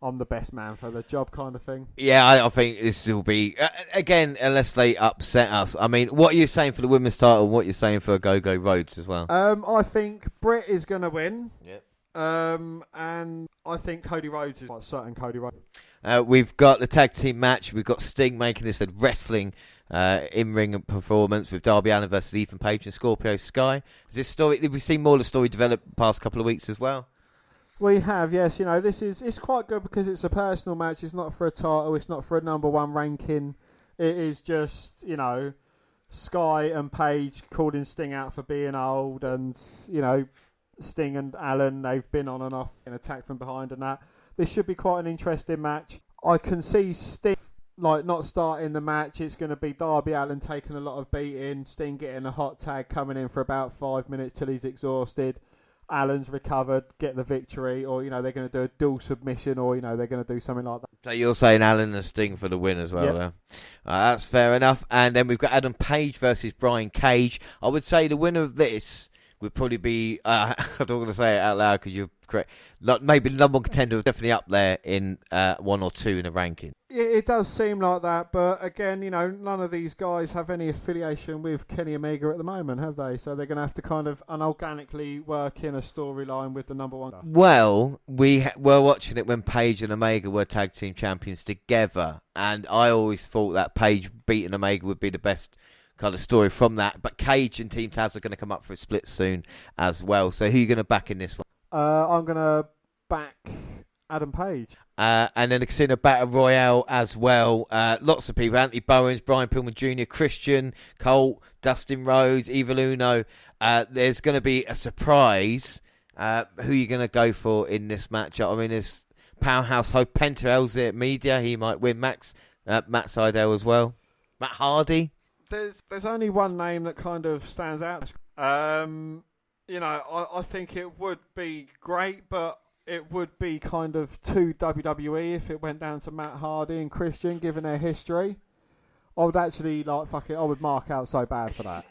I'm the best man for the job kind of thing? Yeah, I think this will be, again, unless they upset us. I mean, what are you saying for the women's title and what you're saying for Go-Go Rhodes as well? I think Britt is going to win. Yep. And I think Cody Rhodes is quite certain Cody Rhodes. We've got the tag team match. We've got Sting making this a wrestling in-ring performance with Darby Allin versus Ethan Page and Scorpio Sky. Is this story? We've seen more of the story develop the past couple of weeks as well. We have, yes. It's quite good because it's a personal match. It's not for a title. It's not for a number one ranking. It is just, Sky and Page calling Sting out for being old, and Sting and Allin, they've been on and off and attacked from behind and that. This should be quite an interesting match. I can see Sting not starting the match. It's going to be Darby Allin taking a lot of beating, Sting getting a hot tag, coming in for about 5 minutes till he's exhausted. Allen's recovered, get the victory, or they're going to do a dual submission, or they're going to do something like that. So you're saying Allin and Sting for the win as well, yep. That's fair enough. And then we've got Adam Page versus Brian Cage. I would say the winner of this would probably be, I don't want to say it out loud because you're correct, maybe the number one contender was definitely up there in 1 or 2 in the ranking. It does seem like that, but again, none of these guys have any affiliation with Kenny Omega at the moment, have they? So they're going to have to kind of unorganically work in a storyline with the number one. Well, we were watching it when Page and Omega were tag team champions together, and I always thought that Page beating Omega would be the best kind of story from that. But Cage and Team Taz are going to come up for a split soon as well. So who are you going to back in this one? I'm going to back Adam Page. And then the Casino Battle Royale as well. Lots of people. Anthony Bowens, Brian Pillman Jr., Christian, Colt, Dustin Rhodes, Evil Uno. There's going to be a surprise. Who are you going to go for in this matchup? I mean, there's Powerhouse Hope, Penta Elzit Media. He might win. Matt Seidel as well. Matt Hardy. There's only one name that kind of stands out. I think it would be great, but it would be kind of too WWE if it went down to Matt Hardy and Christian, given their history. I would actually, I would mark out so bad for that.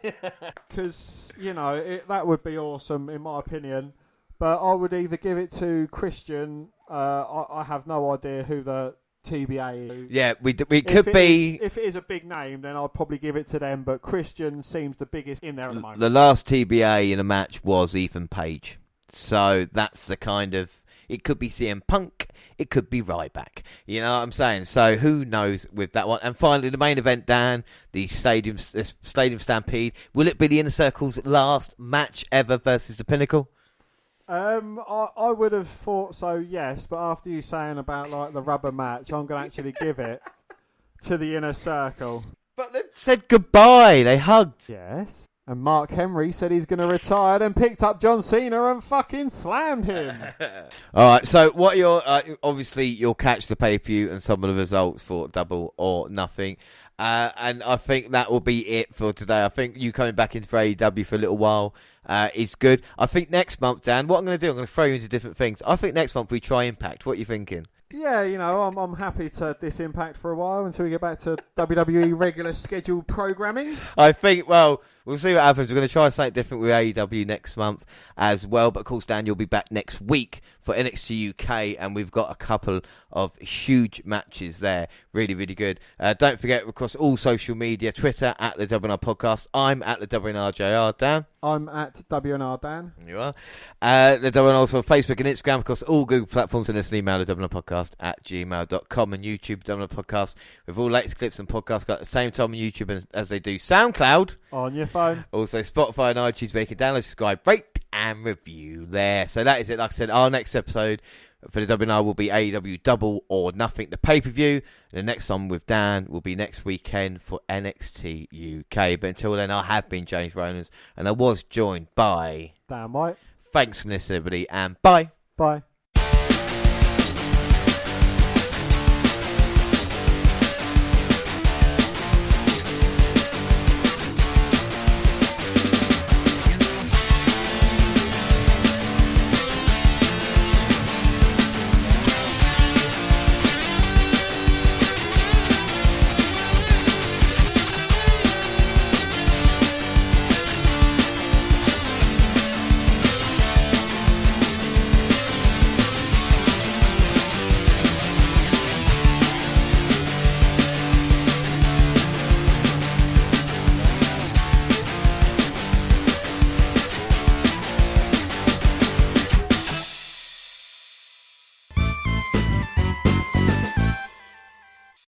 Because, that would be awesome, in my opinion. But I would either give it to Christian. I have no idea who the TBA is. Yeah, we could be... If it is a big name, then I'd probably give it to them. But Christian seems the biggest in there at the moment. The last TBA in a match was Ethan Page. So that's the kind of... It could be CM Punk. It could be Ryback. You know what I'm saying? So who knows with that one? And finally, the main event, Dan, the Stadium Stampede. Will it be the Inner Circle's last match ever versus the Pinnacle? I would have thought so, yes. But after you saying about the rubber match, I'm going to actually give it to the Inner Circle. But they said goodbye. They hugged. Yes. And Mark Henry said he's going to retire, and picked up John Cena and fucking slammed him. All right, so what your obviously you'll catch the pay-per-view and some of the results for Double or Nothing. And I think that will be it for today. I think you coming back in for AEW for a little while is good. I think next month, Dan, what I'm going to do, I'm going to throw you into different things. I think next month we try Impact. What are you thinking? Yeah, I'm happy to diss Impact for a while until we get back to WWE regular scheduled programming. I think, well, we'll see what happens. We're going to try something different with AEW next month as well. But of course, Dan, you'll be back next week for NXT UK, and we've got a couple of huge matches there. Really, really good. Don't forget, across all social media, Twitter at the WNR Podcast. I'm at the WNRJR, Dan. I'm at WNRDAN. You are. The WNR also on Facebook and Instagram, across all Google platforms, and listen email the WNR Podcast at gmail.com, and YouTube, WNR Podcast, with all latest clips and podcasts at the same time on YouTube as they do SoundCloud. On your phone. Also Spotify and iTunes, where you can download, subscribe, rate, and review there. So that is it. Like I said, our next episode for the WNR will be AEW Double or Nothing, the pay-per-view. And the next one with Dan will be next weekend for NXT UK. But until then, I have been James Rollins, and I was joined by Dynamite. Thanks for listening, everybody, and bye. Bye.